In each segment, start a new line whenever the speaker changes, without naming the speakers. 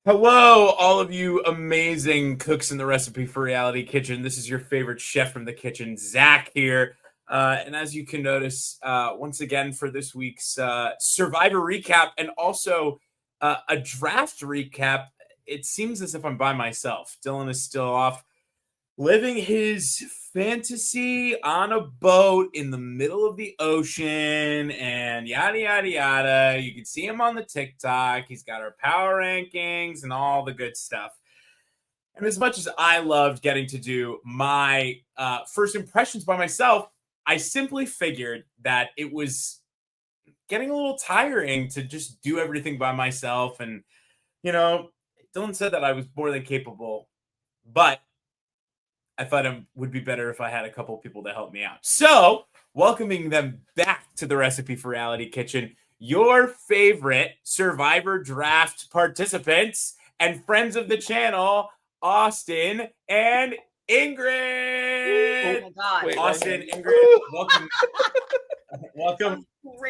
Hello, all of you amazing cooks in the Recipe for Reality kitchen. This is your favorite chef from the kitchen, Zach here. And as you can notice, once again for this week's Survivor recap and also a draft recap, it seems as if I'm by myself. Dylan is still off living his fantasy on a boat in the middle of the ocean and yada, yada, yada. You can see him on the TikTok. He's got our power rankings and all the good stuff. And as much as I loved getting to do my first impressions by myself, I simply figured that it was getting a little tiring to just do everything by myself. And, Dylan said that I was more than capable, but I thought it would be better if I had a couple people to help me out. So, welcoming them back to the Recipe for Reality kitchen, your favorite Survivor draft participants and friends of the channel, Austin and Ingrid.
Oh my God.
Wait, Austin, Ingrid, welcome.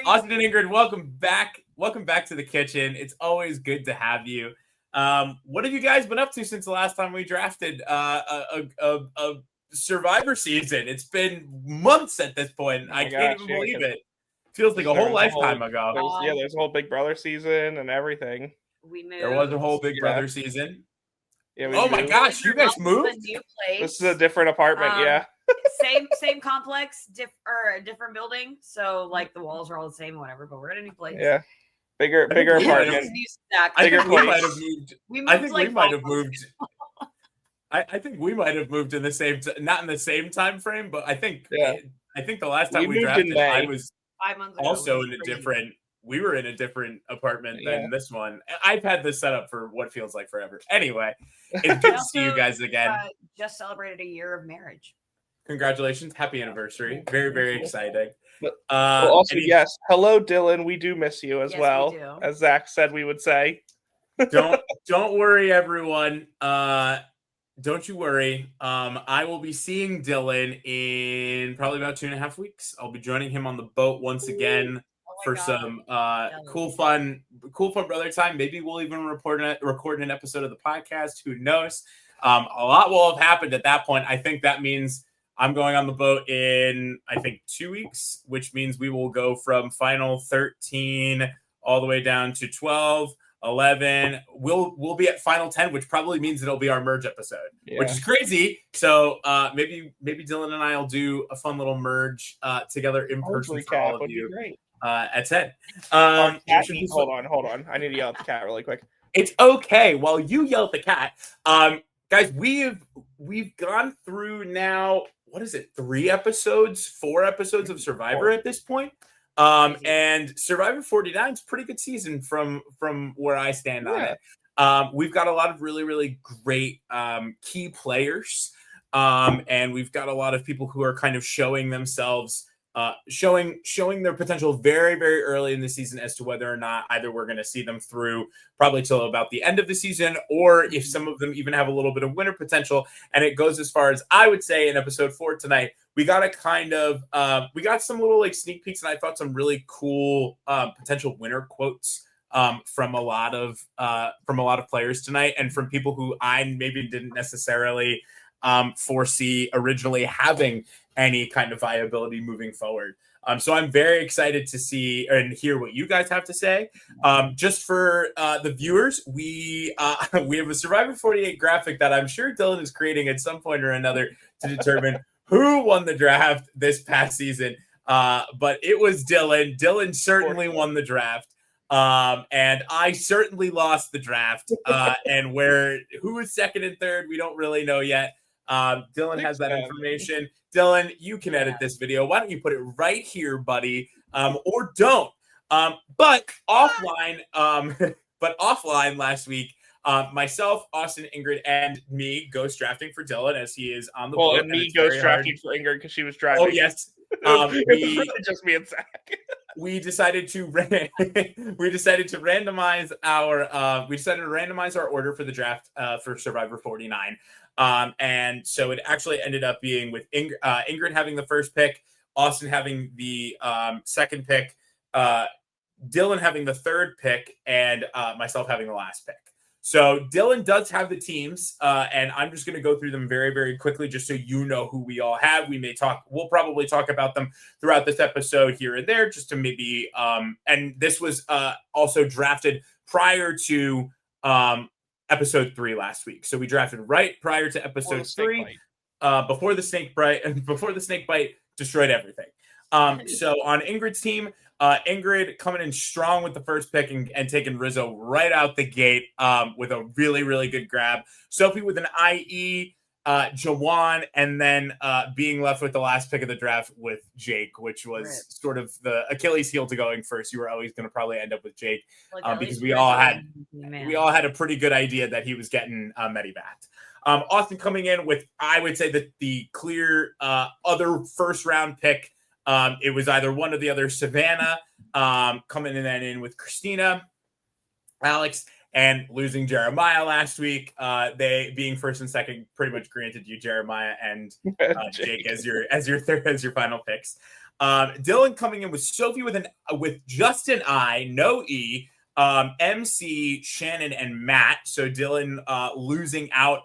Austin and Ingrid, welcome back. Welcome back to the kitchen. It's always good to have you. What have you guys been up to since the last time we drafted a Survivor season? It's been months at this point. I can't even believe it. Feels like a whole lifetime ago.
There's a whole Big Brother season and everything.
We moved.
There was a whole Big Brother season.
Yeah,
oh my gosh, you guys moved?
A new place.
This is a different apartment, yeah.
Same complex, or a different building. So like the walls are all the same, whatever. But we're in a new place.
Yeah, bigger apartment.
I think we might have moved. I think we might have moved. I think we might have moved in the same, not in the same time frame, but I think the last time we drafted, I was
5 months ago.
Also in a different. We were in a different apartment than this one. I've had this set up for what feels like forever. Anyway, it's good to see you guys again.
Just celebrated a year of marriage.
Congratulations. Happy anniversary. Very, very exciting.
Also, yes. Hello, Dylan. We do miss you as well.
We do.
As Zach said we would say.
Don't worry, everyone. Don't you worry. I will be seeing Dylan in probably about 2.5 weeks. I'll be joining him on the boat once again. For some cool fun brother time. Maybe we'll even record an episode of the podcast. Who knows? A lot will have happened at that point. I think that means I'm going on the boat in 2 weeks, which means we will go from final 13 all the way down to 12, 11. We'll be at final 10, which probably means it'll be our merge episode, which is crazy. So maybe Dylan and I will do a fun little merge together in person for all of you.
Great.
At 10.
Hold on. I need to yell at the cat really quick.
It's okay. While you yell at the cat, guys, we've gone through now. What is it? 4 episodes of Survivor at this point. And Survivor 49 is a pretty good season from where I stand on it. We've got a lot of really, really great key players, and we've got a lot of people who are kind of showing themselves. Showing their potential very, very early in the season as to whether or not either we're going to see them through probably till about the end of the season, or if some of them even have a little bit of winner potential. And it goes as far as I would say in episode 4 tonight, we got a kind of we got some little like sneak peeks, and I thought some really cool potential winner quotes from a lot of players tonight, and from people who I maybe didn't necessarily foresee originally having any kind of viability moving forward. So I'm very excited to see and hear what you guys have to say. Just for the viewers, we have a Survivor 48 graphic that I'm sure Dylan is creating at some point or another to determine who won the draft this past season. But it was Dylan. Dylan certainly won the draft. And I certainly lost the draft. And who is second and third, we don't really know yet. Dylan has that information. Dylan, you can edit this video. Why don't you put it right here, buddy? Or don't. But offline last week, myself, Austin, Ingrid, and me ghost drafting for Dylan as he is on the boat.
And me ghost drafting for Ingrid because she was driving.
Oh yes.
Just me and Zach.
We decided to randomize our order for the draft for Survivor 49. And so it actually ended up being with Ingrid having the first pick, Austin having the second pick, Dylan having the third pick, and myself having the last pick. So Dylan does have the teams, and I'm just going to go through them very, very quickly, just so you know who we all have. We'll probably talk about them throughout this episode here and there, just to maybe. And this was also drafted prior to episode 3 last week, so we drafted right prior to episode 3, before the snake bite destroyed everything. So on Ingrid's team. Ingrid coming in strong with the first pick and taking Rizzo right out the gate with a really, really good grab. Sophie with an IE, Jawan, and then being left with the last pick of the draft with Jake, which was sort of the Achilles heel to going first. You were always going to probably end up with Jake because we all had a pretty good idea that he was getting Medivac. Austin coming in with, I would say, the clear other first round pick. It was either one or the other. Savannah coming in with Christina, Alex, and losing Jeremiah last week. They being first and second pretty much granted you Jeremiah and Jake as your final picks. Dylan coming in with Sophie with just an I, no E, MC, Shannon, and Matt. So Dylan losing out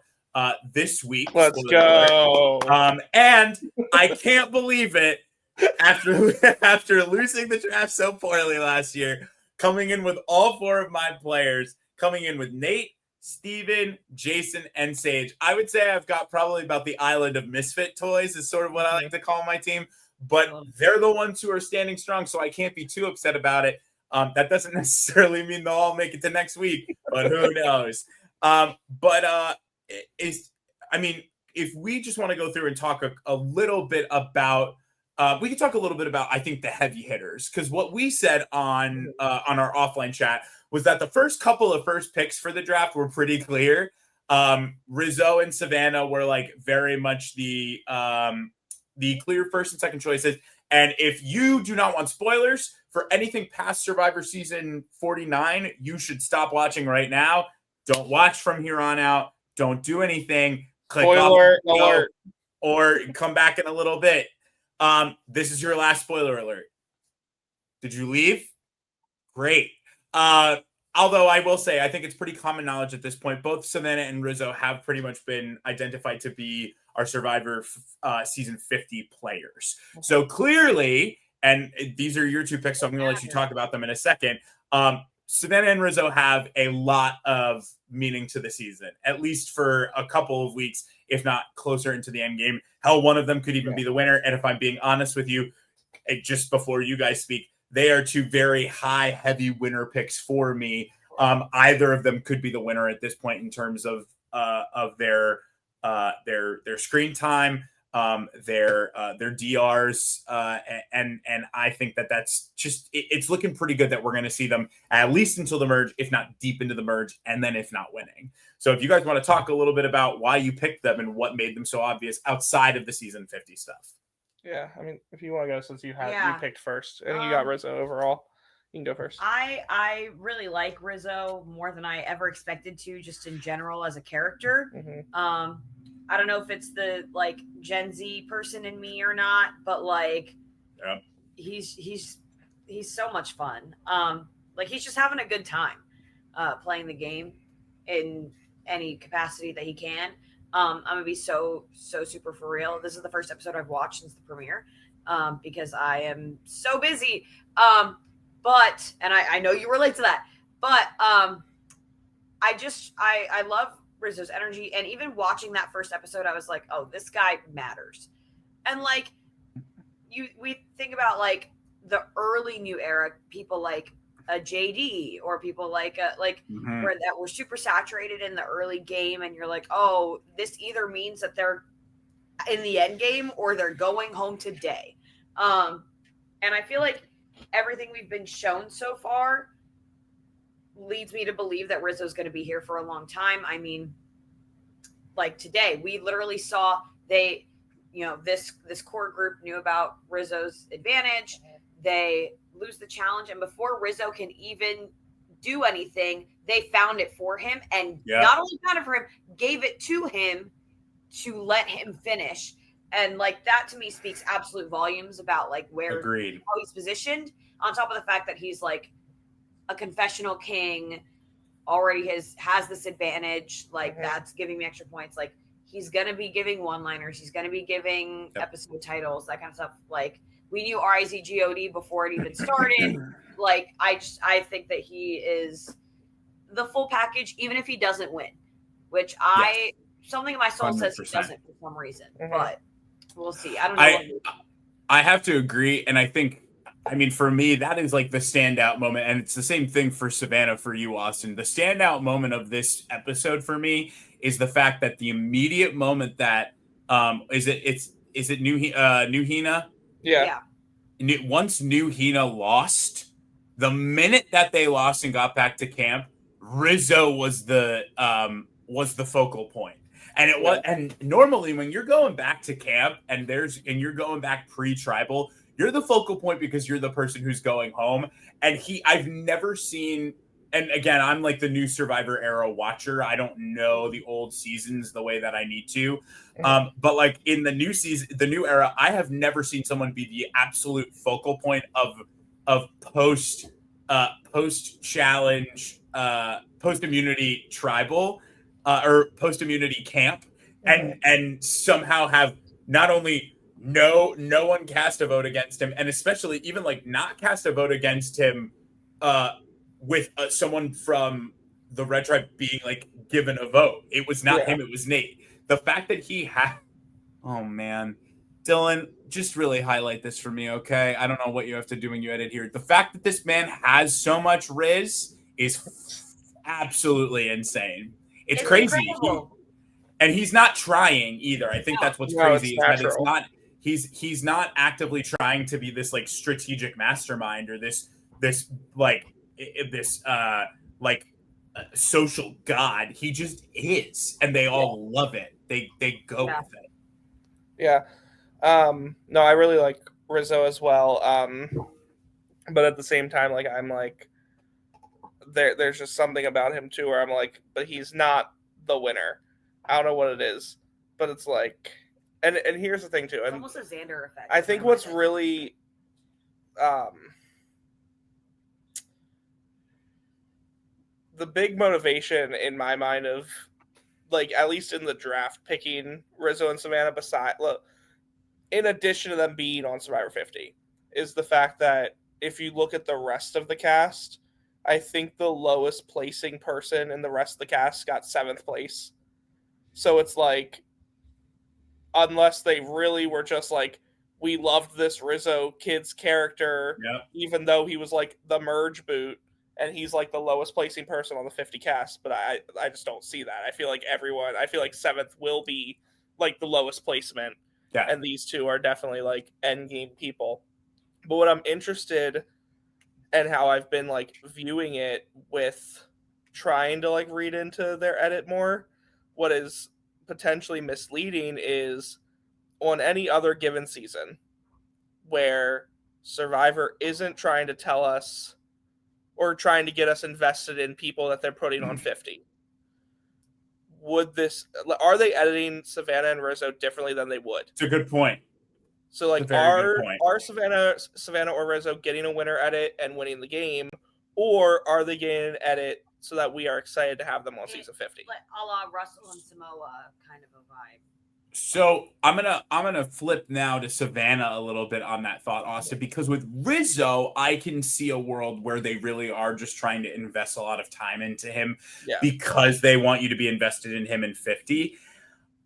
this week.
Let's go.
And I can't believe it. After losing the draft so poorly last year, coming in with all 4 of my players, coming in with Nate, Steven, Jason, and Sage. I would say I've got probably about the island of misfit toys is sort of what I like to call my team, but they're the ones who are standing strong, so I can't be too upset about it. That doesn't necessarily mean they'll all make it to next week, but who knows? If we just want to go through and talk a little bit about we can talk a little bit about, I think, the heavy hitters, because what we said on our offline chat was that the first couple of first picks for the draft were pretty clear. Rizzo and Savannah were like very much the clear first and second choices. And if you do not want spoilers for anything past Survivor Season 49, you should stop watching right now. Don't watch from here on out. Don't do anything. Click
Spoiler alert.
Or come back in a little bit. This is your last spoiler alert. Did you leave? Great. Although I will say, I think it's pretty common knowledge at this point. Both Savannah and Rizzo have pretty much been identified to be our Survivor Season 50 players. So clearly, and these are your 2 picks, so I'm going to let you talk about them in a second. Savannah and Rizzo have a lot of meaning to the season, at least for a couple of weeks, if not closer into the end game. Hell, one of them could even be the winner. And if I'm being honest with you, just before you guys speak, they are 2 very high, heavy winner picks for me. Either of them could be the winner at this point in terms of their screen time, their DRs, and I think that's just it's looking pretty good that we're going to see them at least until the merge, if not deep into the merge, and then if not winning. So if you guys want to talk a little bit about why you picked them and what made them so obvious outside of the Season 50 stuff.
Yeah, I mean, if you want to go, since you picked first, I think you got Rizzo overall. You can go first.
I really like Rizzo more than I ever expected to, just in general as a character.
Mm-hmm.
I don't know if it's the like Gen Z person in me or not, but like, he's so much fun. Like he's just having a good time, playing the game in any capacity that he can. I'm gonna be so super for real. This is the first episode I've watched since the premiere, because I am so busy. But I know you relate to that, but I love Rizzo's energy, and even watching that first episode, I was like, oh, this guy matters. And like we think about like the early new era, people like a JD or people like where that were super saturated in the early game, and you're like, oh, this either means that they're in the end game or they're going home today. And I feel like everything we've been shown so far leads me to believe that Rizzo's going to be here for a long time. I mean, like today, we literally saw this core group knew about Rizzo's advantage. They lose the challenge, and before Rizzo can even do anything, they found it for him, and not only found it for him, gave it to him to let him finish. And like that to me speaks absolute volumes about like how he's positioned, on top of the fact that he's like a confessional king, already has this advantage. Like that's giving me extra points. Like he's gonna be giving one-liners. He's gonna be giving episode titles, that kind of stuff. Like we knew RIZGOD before it even started. Like I think that he is the full package, even if he doesn't win, which something in my soul 100%. Says he doesn't for some reason, but we'll see. I don't know.
I have to agree, and I think, I mean, for me, that is like the standout moment, and it's the same thing for Savannah, for you, Austin. The standout moment of this episode for me is the fact that the immediate moment that is it New Hina?
Yeah.
Once New Hina lost, the minute that they lost and got back to camp, Rizzo was the focal point. And it was, and normally when you're going back to camp and you're going back pre-tribal, you're the focal point because you're the person who's going home. And I've never seen, and again, I'm like the new Survivor era watcher. I don't know the old seasons the way that I need to. But like in the new season, the new era, I have never seen someone be the absolute focal point of post challenge, post immunity tribal, or post immunity camp, and somehow have not only no one cast a vote against him, and especially even like not cast a vote against him with someone from the Red Tribe being like given a vote. It was not him, it was Nate. The fact that he had, oh man, Dylan, just really highlight this for me, okay? I don't know what you have to do when you edit here. The fact that this man has so much Riz is absolutely insane. It's crazy. And he's not trying either. I think that's what's crazy, is that it's not, he's not actively trying to be this like strategic mastermind or this social god. He just is, and they all love it. They go with it.
Yeah. No, I really like Rizzo as well. But at the same time, like I'm like, there's just something about him too where I'm like, but he's not the winner. I don't know what it is, but it's like, and here's the thing too.
It's almost a Xander effect.
I think what's really, the big motivation in my mind of, like, at least in the draft, picking Rizzo and Savannah in addition to them being on Survivor 50, is the fact that if you look at the rest of the cast, I think the lowest placing person in the rest of the cast got 7th place. So it's like, unless they really were just like, we loved this Rizzo kid's character, even though he was like the merge boot, and he's like the lowest placing person on the 50 cast. But I just don't see that. I feel like 7th will be like the lowest placement. Yeah. And these two are definitely like end game people. But what I'm interested and how I've been like viewing it with trying to like read into their edit more, what is potentially misleading is on any other given season where Survivor isn't trying to tell us or trying to get us invested in people that they're putting on 50. Are they editing Savannah and Rizzo differently than they would?
It's a good point.
So like, are Savannah or Rizzo getting a winner edit and winning the game, or are they getting an edit so that we are excited to have them on season 50?
Like a la Russell and Samoa kind of a vibe.
So I'm gonna flip now to Savannah a little bit on that thought, Austin, because with Rizzo, I can see a world where they really are just trying to invest a lot of time into him because they want you to be invested in him in 50.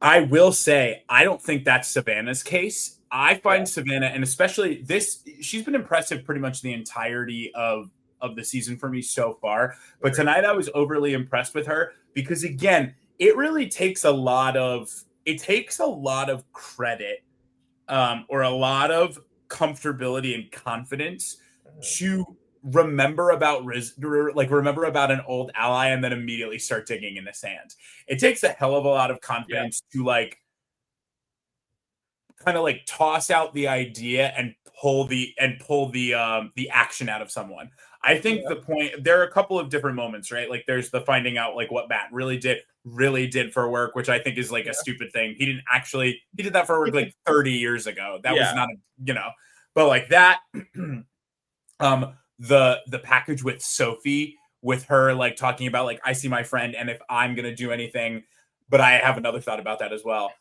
I will say, I don't think that's Savannah's case. I find Savannah, and especially she's been impressive pretty much the entirety of the season for me so far. But tonight I was overly impressed with her because, again, it really takes a lot of credit or a lot of comfortability and confidence to remember about an old ally and then immediately start digging in the sand. It takes a hell of a lot of confidence to like kind of like toss out the idea and pull the action out of someone. I think the point, there are a couple of different moments, right? Like there's the finding out like what Matt really did for work, which I think is like a stupid thing. He did that for work like 30 years ago. That was not, but like that, the package with Sophie with her like talking about like, I see my friend, and if I'm gonna do anything, but I have another thought about that as well.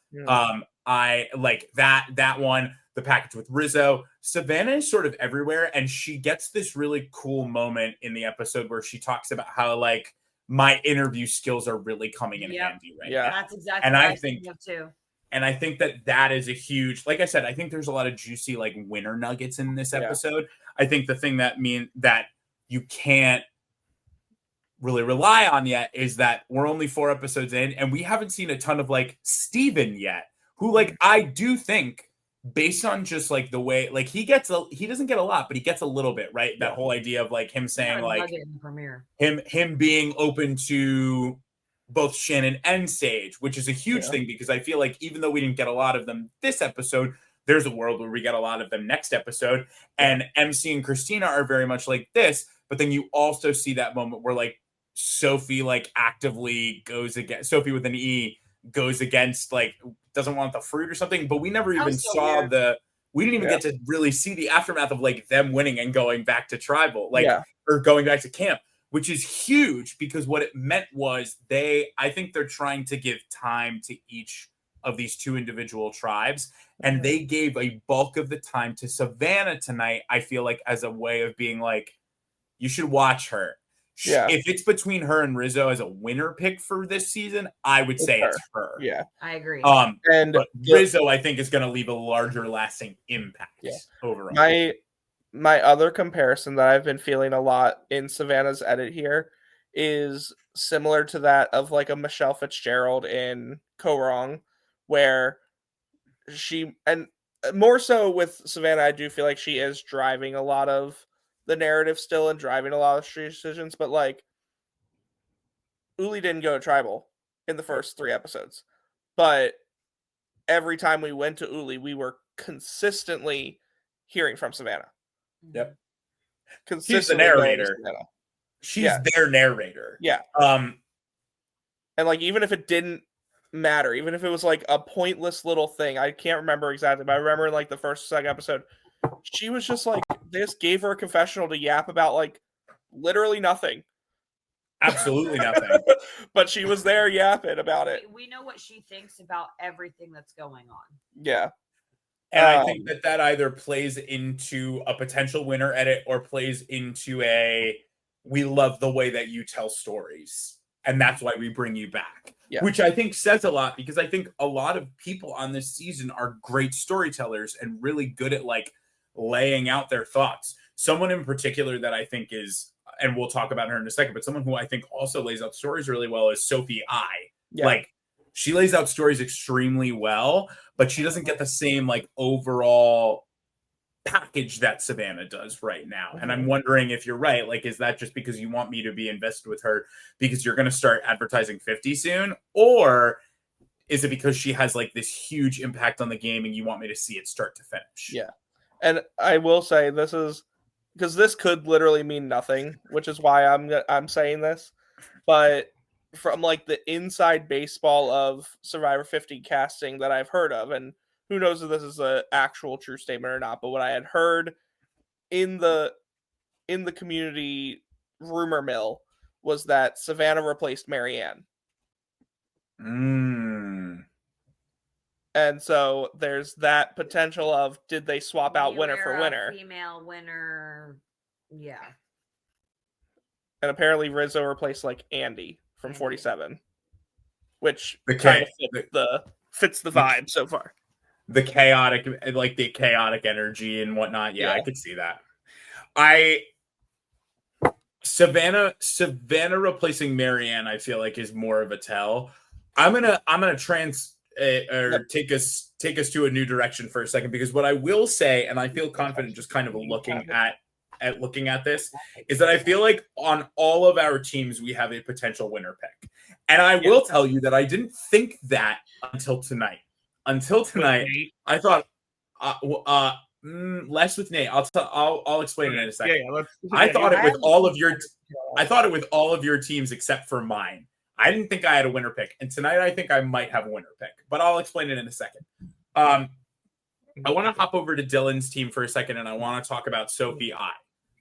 I like that one, the package with Rizzo. Savannah is sort of everywhere, and she gets this really cool moment in the episode where she talks about how like my interview skills are really coming in handy right now.
That's exactly
and
what
I think
too.
And I think that is a huge, like I said, I think there's a lot of juicy like winner nuggets in this episode. I think the thing that you can't really rely on yet is that we're only 4 episodes in, and we haven't seen a ton of like Steven yet, who like I do think, based on just like the way like he doesn't get a lot, but he gets a little bit, right? That whole idea of like him saying like him being open to both Shannon and Sage, which is a huge thing, because I feel like even though we didn't get a lot of them this episode, there's a world where we get a lot of them next episode. And MC and Christina are very much like this, but then you also see that moment where like Sophie like actively goes against, Sophie with an E goes against, like doesn't want the fruit or something, but we never even saw we didn't even get to really see the aftermath of like them winning and going back to tribal, like or going back to camp, which is huge, because what it meant was I think they're trying to give time to each of these 2 individual tribes, and they gave a bulk of the time to Savannah tonight, I feel like, as a way of being like, you should watch her. If it's between her and Rizzo as a winner pick for this season, I would say it's her.
Yeah,
I agree.
But Rizzo, I think, is going to leave a larger lasting impact overall.
My other comparison that I've been feeling a lot in Savannah's edit here is similar to that of like a Michelle Fitzgerald in Ko-Wrong, where she, and more so with Savannah, I do feel like she is driving a lot of the narrative still and driving a lot of street decisions, but like Uli didn't go to tribal in the first 3 episodes, but every time we went to Uli, we were consistently hearing from Savannah.
Yep.
She's
the narrator. She's their narrator.
Yeah. And like, even if it didn't matter, even if it was like a pointless little thing, I can't remember exactly, but I remember in like the first 2nd episode, she was just like, they just gave her a confessional to yap about like literally nothing.
Absolutely nothing.
But she was there yapping about it.
We know what she thinks about everything that's going on.
Yeah.
And I think that either plays into a potential winner edit or plays into we love the way that you tell stories, and that's why we bring you back. Yeah. Which I think says a lot, because I think a lot of people on this season are great storytellers and really good at like laying out their thoughts. Someone in particular that I think is, and we'll talk about her in a second, but someone who I think also lays out stories really well is Sophie I. Yeah. Like, she lays out stories extremely well, but she doesn't get the same like overall package that Savannah does right now. And I'm wondering if you're right. Like, is that just because you want me to be invested with her because you're going to start advertising 50 soon? Or is it because she has like this huge impact on the game and you want me to see it start to finish?
Yeah. And I will say, this is because this could literally mean nothing, which is why I'm saying this. But from like the inside baseball of Survivor 50 casting that I've heard of, and who knows if this is an actual true statement or not, but what I had heard in the community rumor mill was that Savannah replaced Marianne. And so there's that potential of, did they swap out winner for winner?
Female winner. Yeah.
And apparently Rizzo replaced like Andy from 47, which kind of fits the vibe so far.
The chaotic energy and whatnot. Yeah, I could see that. Savannah replacing Marianne, I feel like, is more of a tell. I'm gonna take us to a new direction for a second, because what I will say, and I feel confident just kind of looking at this, is that I feel like on all of our teams we have a potential winner pick. And I will tell you that I didn't think that until tonight. I thought less with Nate. I'll explain it in a second. I thought it with all of your teams except for mine. I didn't think I had a winner pick. And tonight I think I might have a winner pick, but I'll explain it in a second. I want to hop over to Dylan's team for a second, and I want to talk about Sophie I.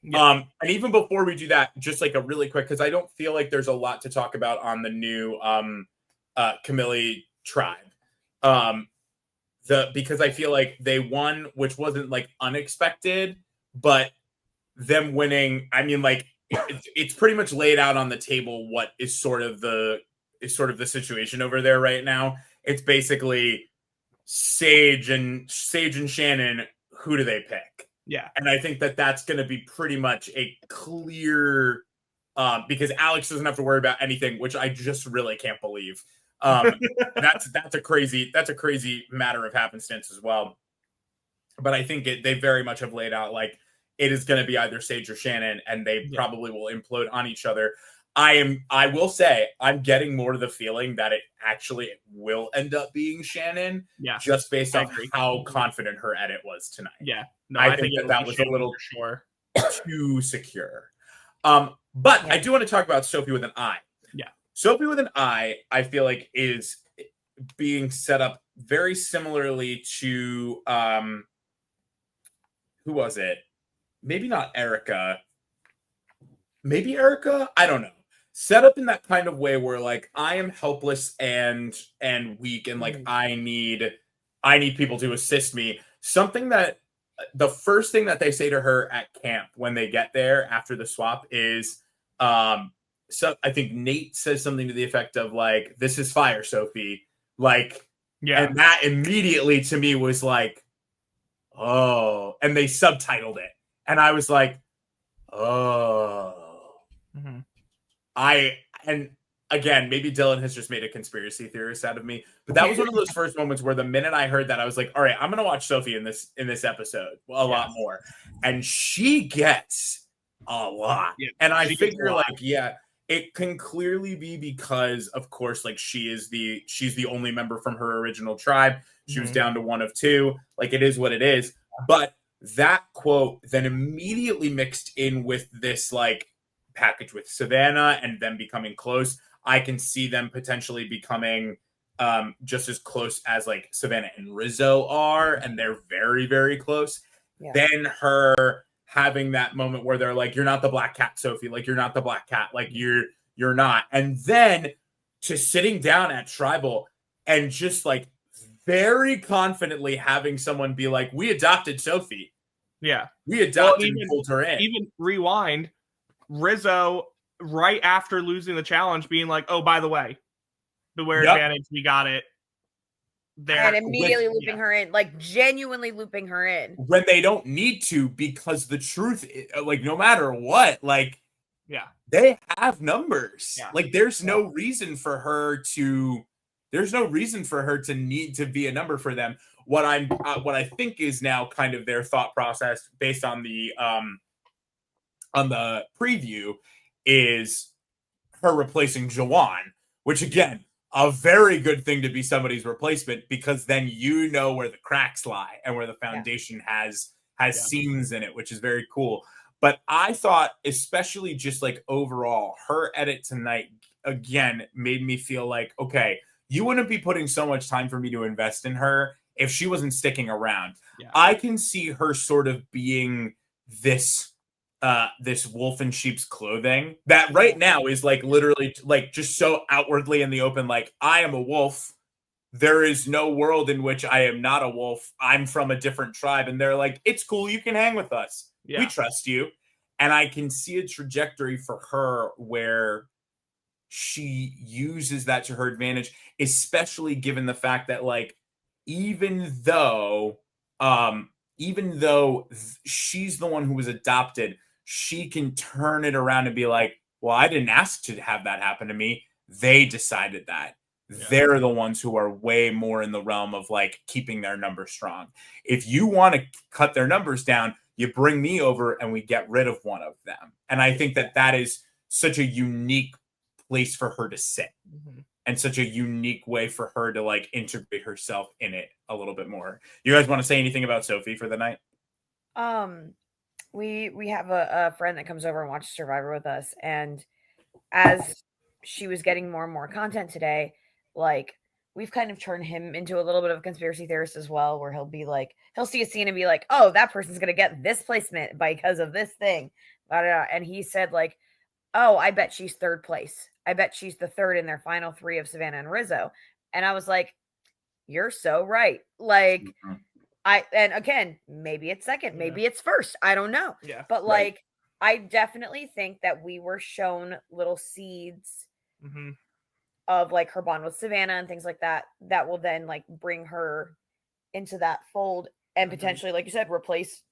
And even before we do that, just like a really quick, because I don't feel like there's a lot to talk about on the new Camille tribe. Because I feel like they won, which wasn't like unexpected, but them winning, I mean, like it's pretty much laid out on the table what is sort of the situation over there right now. It's basically Sage and Shannon. Who do they pick?
Yeah.
And I think that that's going to be pretty much a clear, because Alex doesn't have to worry about anything, which I just really can't believe. That's a crazy matter of happenstance as well. But I think they very much have laid out like it is going to be either Sage or Shannon, and they probably will implode on each other. I will say I'm getting more of the feeling that it actually will end up being Shannon, just based on how confident her edit was tonight.
Yeah, no,
I think that was Shannon a little too secure. But I do want to talk about Sophie with an I.
Yeah,
Sophie with an I feel like is being set up very similarly to who was it? Maybe not Erica. Maybe Erica? I don't know. Set up in that kind of way where like I am helpless and weak and like I need people to assist me. Something that the first thing that they say to her at camp when they get there after the swap is so I think Nate says something to the effect of like, "This is fire, Sophie." Like, and that immediately to me was like, oh, and they subtitled it. And I was like, oh. And again, maybe Dylan has just made a conspiracy theorist out of me, but that was one of those first moments where the minute I heard that, I was like, all right, I'm going to watch Sophie in this episode a lot more. And she gets a lot. Yeah, and I figure like, it can clearly be because of course, like she's the only member from her original tribe. She was down to one of two. Like it is what it is. But that quote then immediately mixed in with this like package with Savannah and them becoming close. I can see them potentially becoming just as close as like Savannah and Rizzo are, and they're very, very close. Yeah. Then her having that moment where they're like, "You're not the black cat, Sophie. Like you're not the black cat. Like you're not." And then to sitting down at Tribal and just like very confidently having someone be like, "We adopted Sophie.
Yeah,
we adopted and pulled her in."
Even rewind, Rizzo right after losing the challenge, being like, "Oh, by the way, beware advantage. We got it."
There and immediately looping her in, like genuinely looping her in
when they don't need to, because the truth, like no matter what, like they have numbers. Like there's no reason for her to. There's no reason for her to need to be a number for them. What I think is now kind of their thought process based on the preview is her replacing Jawan, which again, a very good thing to be somebody's replacement, because then you know where the cracks lie and where the foundation has seams in it, which is very cool. But I thought, especially just like overall, her edit tonight again made me feel like, okay, you wouldn't be putting so much time for me to invest in her if she wasn't sticking around. I can see her sort of being this wolf in sheep's clothing that right now is like literally like just so outwardly in the open, like I am a wolf. There is no world in which I am not a wolf. I'm from a different tribe. And they're like, it's cool. You can hang with us. We trust you. And I can see a trajectory for her where she uses that to her advantage, especially given the fact that like, even though she's the one who was adopted, she can turn it around and be like, well, I didn't ask to have that happen to me. They decided that. They're the ones who are way more in the realm of like keeping their numbers strong. If you want to cut their numbers down, you bring me over and we get rid of one of them. And I think that is such a unique place for her to sit and such a unique way for her to like integrate herself in it a little bit more. You guys want to say anything about Sophie for the night?
We have a friend that comes over and watches Survivor with us, and as she was getting more and more content today, like we've kind of turned him into a little bit of a conspiracy theorist as well, where he'll be like, he'll see a scene and be like, oh, that person's going to get this placement because of this thing. And he said like, oh, I bet she's third place. I bet she's the third in their final 3 of Savannah and Rizzo. And I was like, you're so right. Like, and again, maybe it's second, maybe it's first. I don't know.
Yeah.
But like, I definitely think that we were shown little seeds of like her bond with Savannah and things like that, that will then like bring her into that fold and potentially, like you said, replace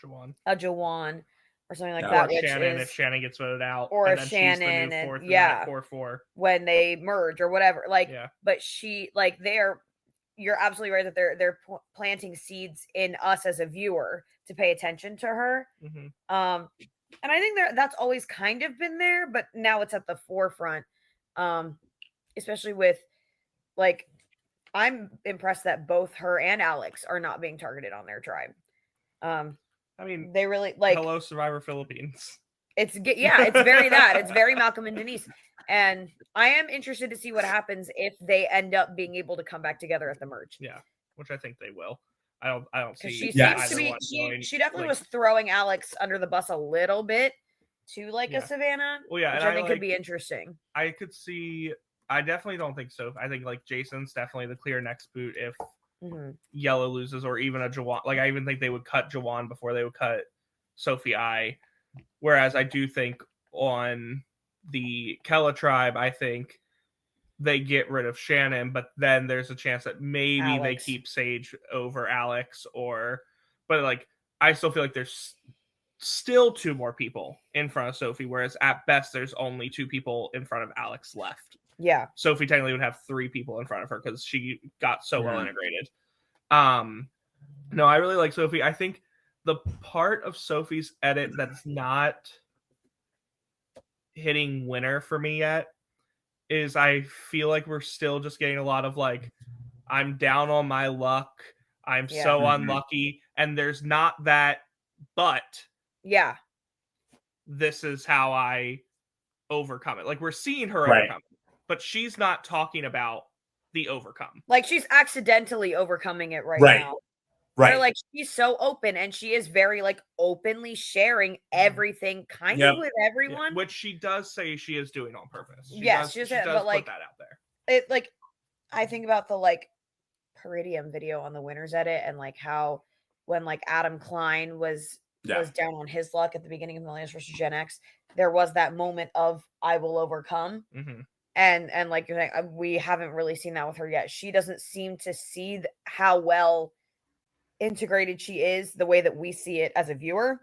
Jawan.
a Jawan or something like
Or
that. Which
Shannon,
is,
if Shannon gets voted out,
or
and
if
then
Shannon
she's the new fourth
and
in that 4-4
when they merge or whatever. Like,
Yeah.
but she like you're absolutely right that they're planting seeds in us as a viewer to pay attention to her. And I think that's always kind of been there, but now it's at the forefront. Especially with like, I'm impressed that both her and Alex are not being targeted on their tribe.
I mean,
they really like,
hello Survivor Philippines.
It's very that. It's very Malcolm and Denise. And I am interested to see what happens if they end up being able to come back together at the merge.
Yeah, which I think they will. I don't see.
She seems to be. She definitely was throwing Alex under the bus a little bit to like a Savannah.
Well, yeah,
which I think could be interesting.
I could see. I definitely don't think so. I think like Jason's definitely the clear next boot if Yellow loses, or even a Jawan. Like I even think they would cut Jawan before they would cut Sophie I. Whereas I do think on the Kella tribe, I think they get rid of Shannon, but then there's a chance that maybe they keep Sage over Alex, but like I still feel like there's still 2 more people in front of Sophie, whereas at best there's only 2 people in front of Alex left.
Yeah.
Sophie technically would have 3 people in front of her because she got so well integrated. No, I really like Sophie. I think the part of Sophie's edit that's not hitting winner for me yet is I feel like we're still just getting a lot of like, I'm down on my luck. I'm so unlucky. And there's not that, but this is how I overcome it. Like we're seeing her overcome it, but she's not talking about the overcome.
Like she's accidentally overcoming it right now.
Right.
Where, like she's so open and she is very like openly sharing everything kind of with everyone.
Which she does say she is doing on purpose.
She does but like
put that out there.
It like I think about the like Peridium video on the winners edit and like how when like Adam Klein was down on his luck at the beginning of Millennials versus Gen X, there was that moment of I will overcome. And like you're saying, we haven't really seen that with her yet. She doesn't seem to see how well integrated she is the way that we see it as a viewer.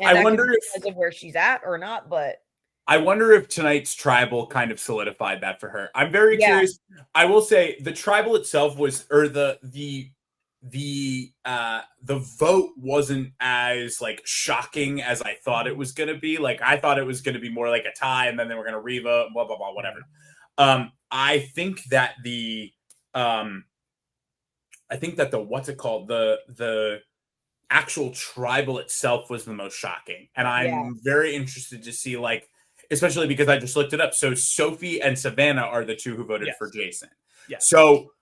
And
I wonder if
because of where she's at or not, but
I wonder if tonight's tribal kind of solidified that for her. I'm very curious. I will say the tribal itself was, or the vote wasn't as like shocking as I thought it was going to be. Like I thought it was going to be more like a tie and then they were going to revote, blah, blah, blah, whatever. I think that the what's it called? The actual tribal itself was the most shocking. And I'm very interested to see, like, especially because I just looked it up. So Sophie and Savannah are the 2 who voted for Jason. So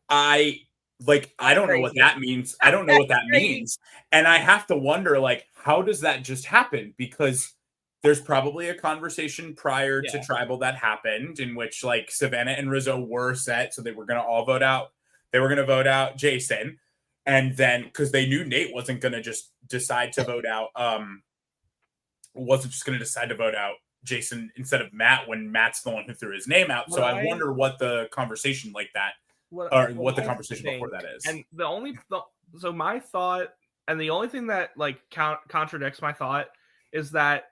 I don't know what that means. I don't know what that means. And I have to wonder, like, how does that just happen? Because there's probably a conversation prior to tribal that happened in which like Savannah and Rizzo were set. So they were going to all vote out. They were going to vote out Jason. And then because they knew Nate wasn't going to just decide to vote out, wasn't just going to decide to vote out Jason instead of Matt when Matt's the one who threw his name out. So I wonder what the conversation like that, what the conversation before that is.
And so my thought, and the only thing that like contradicts my thought is that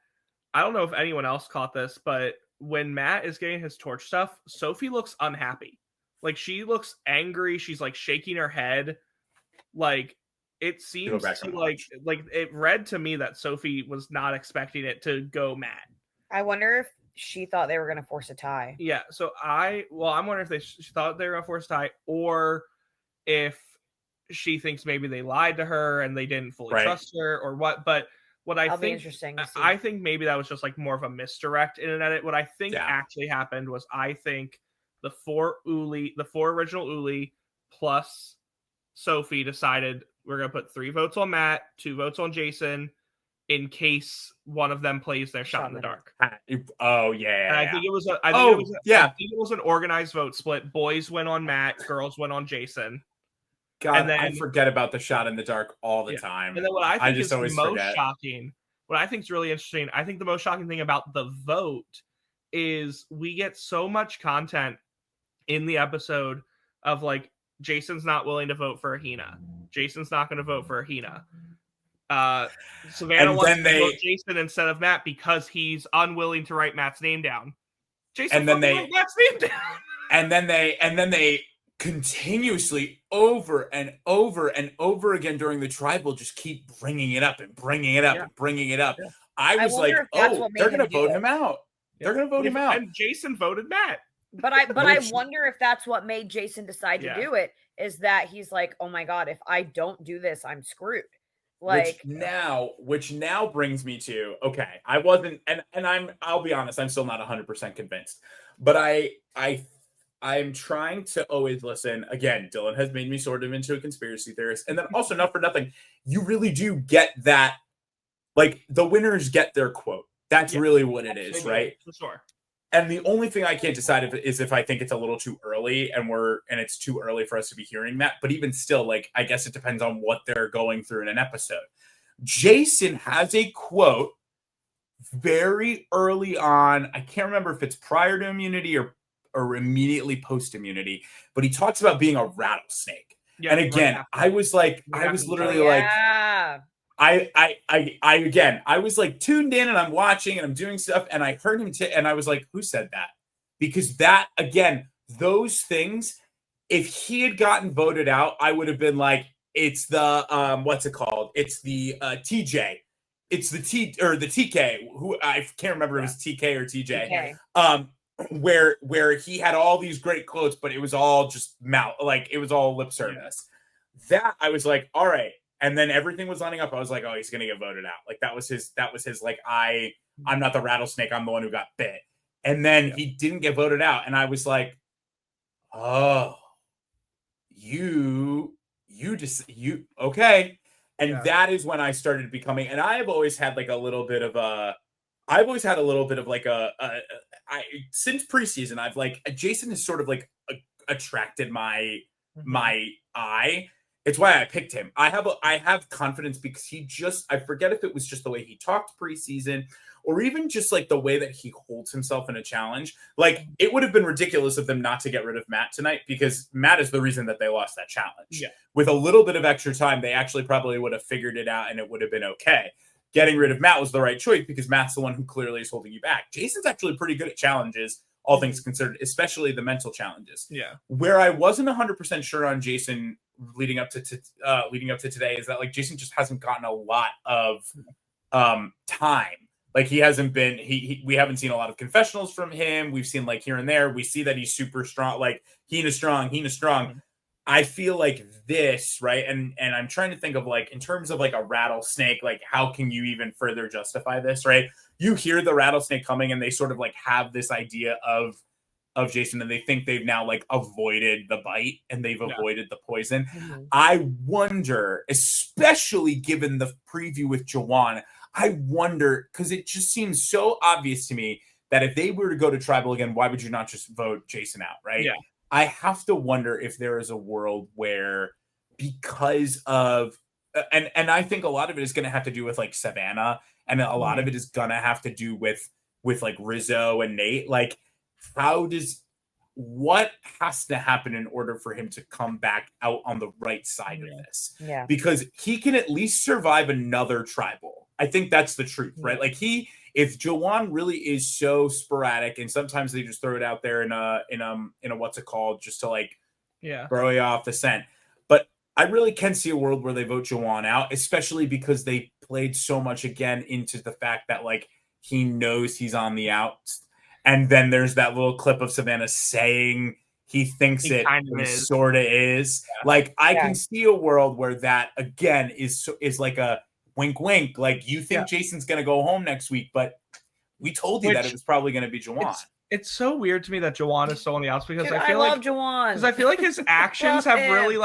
I don't know if anyone else caught this, but when Matt is getting his torch stuff, Sophie looks unhappy. Like she looks angry. She's like shaking her head. Like it seems to like it read to me that Sophie was not expecting it to go Matt.
I wonder if she thought they were going to force a tie.
Yeah. So I'm wondering if she thought they were going to force a tie, or if she thinks maybe they lied to her and they didn't fully trust her, or what. But what I think,
interesting to see.
I think maybe that was just like more of a misdirect in an edit. What I think actually happened was I think the four original Uli plus Sophie decided we're gonna put 3 votes on Matt, 2 votes on Jason, in case one of them plays their shot in the dark.
Oh yeah.
And I think it was an organized vote split. Boys went on Matt, girls went on Jason.
God,
and then,
I forget about the shot in the dark all the time.
And then what I think is
always
most
forget.
shocking, what I think is really interesting, I think the most shocking thing about the vote is we get so much content in the episode of like Jason's not willing to vote for Ahina. Jason's not going to vote for Ahina. Savannah wants to vote Jason instead of Matt because he's unwilling to write Matt's name down. Jason wrote Matt's name down.
And then they continuously over and over and over again during the tribal just keep bringing it up and bringing it up and bringing it up. Yeah. I was like, oh, they're going to vote him out. They're going to vote him out.
And Jason voted Matt.
But I wonder if that's what made Jason decide to do it, is that he's like, oh my God, if I don't do this, I'm screwed. Like
which now brings me to, okay, I wasn't, and I'll be honest, I'm still not 100% convinced, but I'm trying to always listen. Again, Dylan has made me sort of into a conspiracy theorist. And then also, not for nothing, you really do get that, like, the winners get their quote. That's really what it is, right?
For sure.
And the only thing I can't decide is if I think it's a little too early and it's too early for us to be hearing that. But even still, like, I guess it depends on what they're going through in an episode. Jason has a quote very early on. I can't remember if it's prior to immunity or immediately post immunity, but he talks about being a rattlesnake. Yeah, and again, I was literally like, I was like tuned in and I'm watching and I'm doing stuff and I heard him and I was like, who said that? Because that, again, those things, if he had gotten voted out, I would have been like, it's the what's it called? It's the TJ. It's the TK, who I can't remember if it was TK or TJ. Where he had all these great quotes, but it was all just mouth, like it was all lip service. That I was like, all right. And then everything was lining up. I was like, oh, he's gonna get voted out. Like that was his like, I'm not the rattlesnake, I'm the one who got bit. And then he didn't get voted out. And I was like, oh, you okay. And that is when I started becoming, and I have always had like a little bit of like since preseason, I've like, Jason has sort of like attracted my eye. It's why I picked him. I have confidence because I forget if it was just the way he talked preseason or even just like the way that he holds himself in a challenge. Like it would have been ridiculous of them not to get rid of Matt tonight because Matt is the reason that they lost that challenge. Yeah. With a little bit of extra time, they actually probably would have figured it out and it would have been okay. Getting rid of Matt was the right choice because Matt's the one who clearly is holding you back. Jason's actually pretty good at challenges, all things considered, especially the mental challenges. Yeah. Where I wasn't 100% sure on Jason leading up to today is that like Jason just hasn't gotten a lot of time. Like he hasn't been. We haven't seen a lot of confessionals from him. We've seen like here and there. We see that he's super strong. Like Hina's strong. Mm-hmm. I feel like this, right? And I'm trying to think of like, in terms of like a rattlesnake, like how can you even further justify this, right? You hear the rattlesnake coming and they sort of like have this idea of Jason and they think they've now like avoided the bite and they've avoided the poison. Mm-hmm. I wonder, especially given the preview with Jawan, I wonder, because it just seems so obvious to me that if they were to go to tribal again, why would you not just vote Jason out, right? Yeah. I have to wonder if there is a world where because of, and I think a lot of it is going to have to do with like Savannah, and a lot of it is going to have to do with like Rizzo and Nate. Like, what has to happen in order for him to come back out on the right side of this? Yeah. Because he can at least survive another tribal. I think that's the truth, right? Like if Jawan really is so sporadic and sometimes they just throw it out there in a what's it called, just to like throw you off the scent. But I really can see a world where they vote Jawan out, especially because they played so much again into the fact that like he knows he's on the outs. And then there's that little clip of Savannah saying he thinks it sort of is. Yeah. Like I can see a world where that again is like a wink, wink. Like you think Jason's going to go home next week, but we told you that it was probably going to be Jawan.
It's so weird to me that Jawan is so on the outs because
Dude,
I feel
love
like
Jawan.
his actions
Love
have really
him.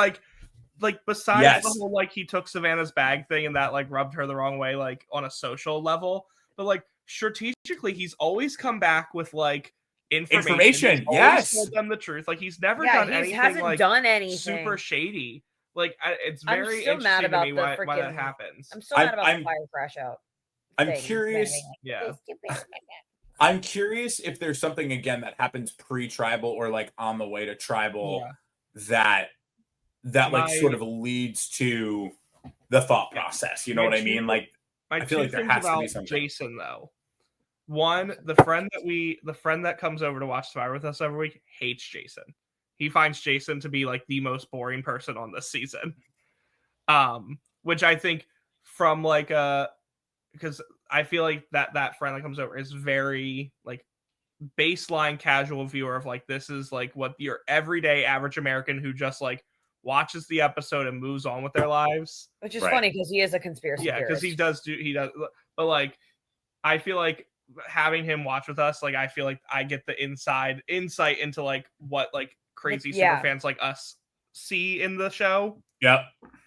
like besides
Yes.
the whole like he took Savannah's bag thing and that like rubbed her the wrong way like on a social level, but like strategically he's always come back with like information. He's always
Yes.
told them the truth. Like he's never
Yeah,
done
he
anything
hasn't
like
done anything.
super shady. Like it's
I'm
very
so mad
interesting to
about
me
the
why that
freaking-
happens.
I'm so mad about
I'm-
the fire crash out.
I'm
thing.
curious.
Yeah.
I'm curious if there's something again that happens pre-tribal or like on the way to tribal that like sort of leads to the thought process. You know what I mean? Like
My
I feel
two
like there
things
has to be
about
something.
Jason though. One, the friend that comes over to watch Survivor with us every week hates Jason. He finds Jason to be like the most boring person on this season. Which I think from like because I feel like that friend that comes over is very like baseline casual viewer of like this is like what your everyday average American who just like watches the episode and moves on with their lives.
Which is
Right.
funny because he is a conspiracy
Yeah, because
theorist.
he does, but like I feel like having him watch with us, like I feel like I get the insight into like what like crazy
Yeah.
super fans like us see in the show.
Yep.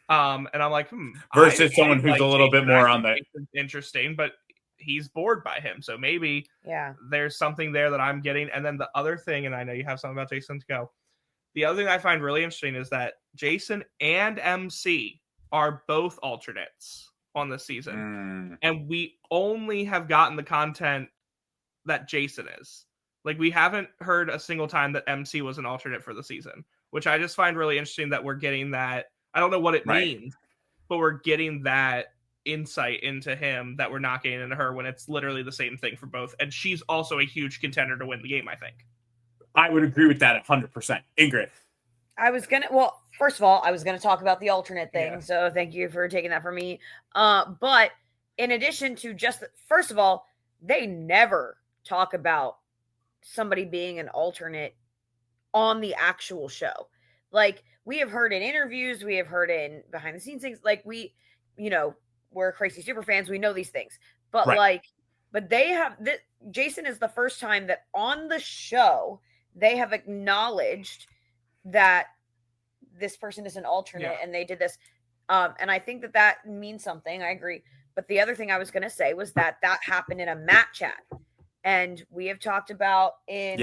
And I'm like,
Versus someone who's
like
a little bit
Jason,
more
I
on
think
the
Jason's interesting, but he's bored by him. So maybe
Yeah.
there's something there that I'm getting. And then the other thing, and I know you have something about Jason to go. The other thing I find really interesting is that Jason and MC are both alternates on this season. And we only have gotten the content that Jason is. Like, we haven't heard a single time that MC was an alternate for the season, which I just find really interesting that we're getting that. I don't know what it means, but we're getting that insight into him that we're not getting into her when it's literally the same thing for both. And she's also a huge contender to win the game, I think.
I would agree with that 100%. Ingrid.
First of all, I was gonna talk about the alternate thing,
Yeah.
so thank you for taking that from me. But in addition to first of all, they never talk about somebody being an alternate on the actual show. Like, we have heard in interviews, we have heard in behind the scenes things, like we're crazy super fans, we know these things. But but they have Jason is the first time that on the show they have acknowledged that this person is an alternate and they did this. And I think that means something. I agree. But the other thing I was going to say was that happened in a Matt chat. And we have talked about in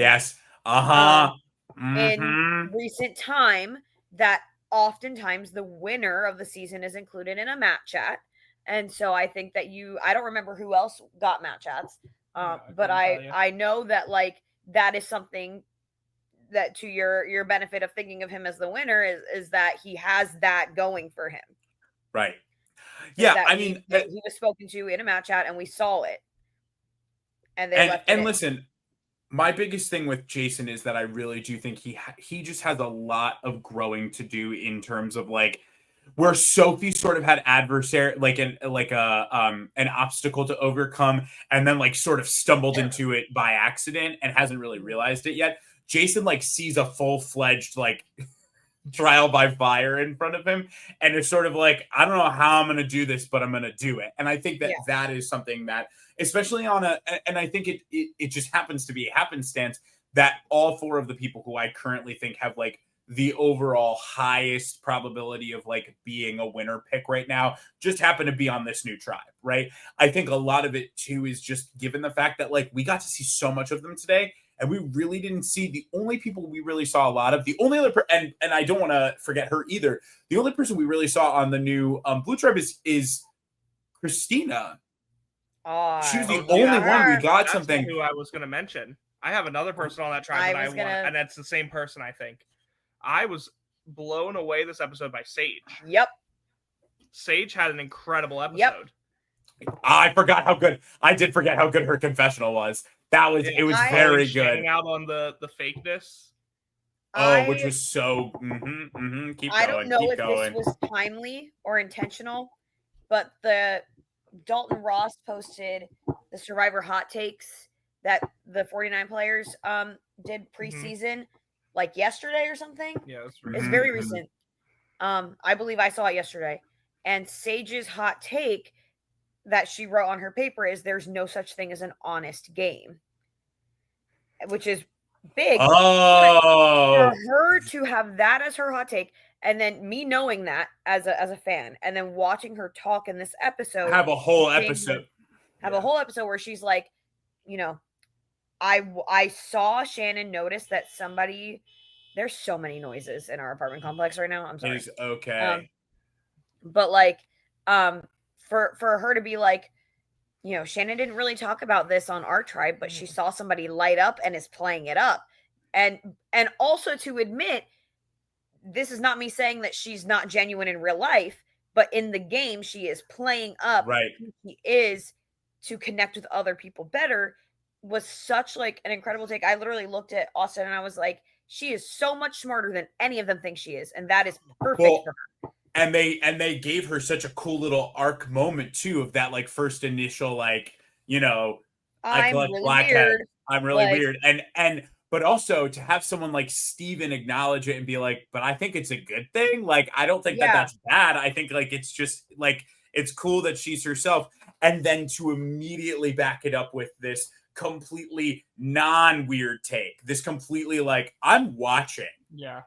recent time that oftentimes the winner of the season is included in a Matt chat. And so I think that I don't remember who else got Matt chats. But I know that like that is something that to your benefit of thinking of him as the winner is that he has that going for him.
Right. Yeah, I mean,
he was spoken to in a Matt chat and we saw it. And they left it
and
in.
listen, my biggest thing with Jason is that I really do think he just has a lot of growing to do in terms of like where Sophie sort of had adversary like an obstacle to overcome and then like sort of stumbled into it by accident and hasn't really realized it yet. Jason like sees a full-fledged like trial by fire in front of him and it's sort of like, I don't know how I'm going to do this, but I'm going to do it. And I think that that is something that especially and I think it just happens to be a happenstance that all four of the people who I currently think have like the overall highest probability of like being a winner pick right now just happen to be on this new tribe, right? I think a lot of it too is just given the fact that like we got to see so much of them today and we really didn't see the only people we really saw a lot of. The only other and I don't want to forget her either. The only person we really saw on the new Blue Tribe is Christina. She was the only one we got something.
Who I was going to mention. I have another person on that tribe that I want, and that's the same person. I think I was blown away this episode by Sage.
Yep,
Sage had an incredible episode.
Yep.
I forgot how good. I did forget how good her confessional was. That was it was very good.
Out on the fakeness.
Which was so. Keep going.
I don't know if
going.
this was timely or intentional, but the Dalton Ross posted the Survivor hot takes that the 49 players did preseason like yesterday or something.
Yeah, that's
right. It's very recent. I believe I saw it yesterday. And Sage's hot take that she wrote on her paper is there's no such thing as an honest game. which is big.
Oh,
For her to have that as her hot take, and then me knowing that as a fan, and then watching her talk in this episode,
have a whole
being
episode.
have a whole episode where she's like, you know, I saw Shannon notice that somebody. There's so many noises in our apartment complex right now. I'm sorry.
Is okay.
But like, for her to be like, you know, Shannon didn't really talk about this on our tribe, but she saw somebody light up and is playing it up, and also to admit, this is not me saying that she's not genuine in real life, but in the game she is playing up
Right.
who she is to connect with other people better, was such like an incredible take. I literally looked at Austin and I was like, she is so much smarter than any of them think she is, and that is perfect for her.
And they gave her such a cool little arc moment too, of that like first initial like, you know, I collect
really
blackheads.
weird.
I'm really
Like-
weird. And but also to have someone like Steven acknowledge it and be like, but I think it's a good thing. Like, I don't think that
Yeah.
that's bad. I think like it's just like it's cool that she's herself. And then to immediately back it up with this completely non-weird take, this completely like, I'm watching.
Yeah.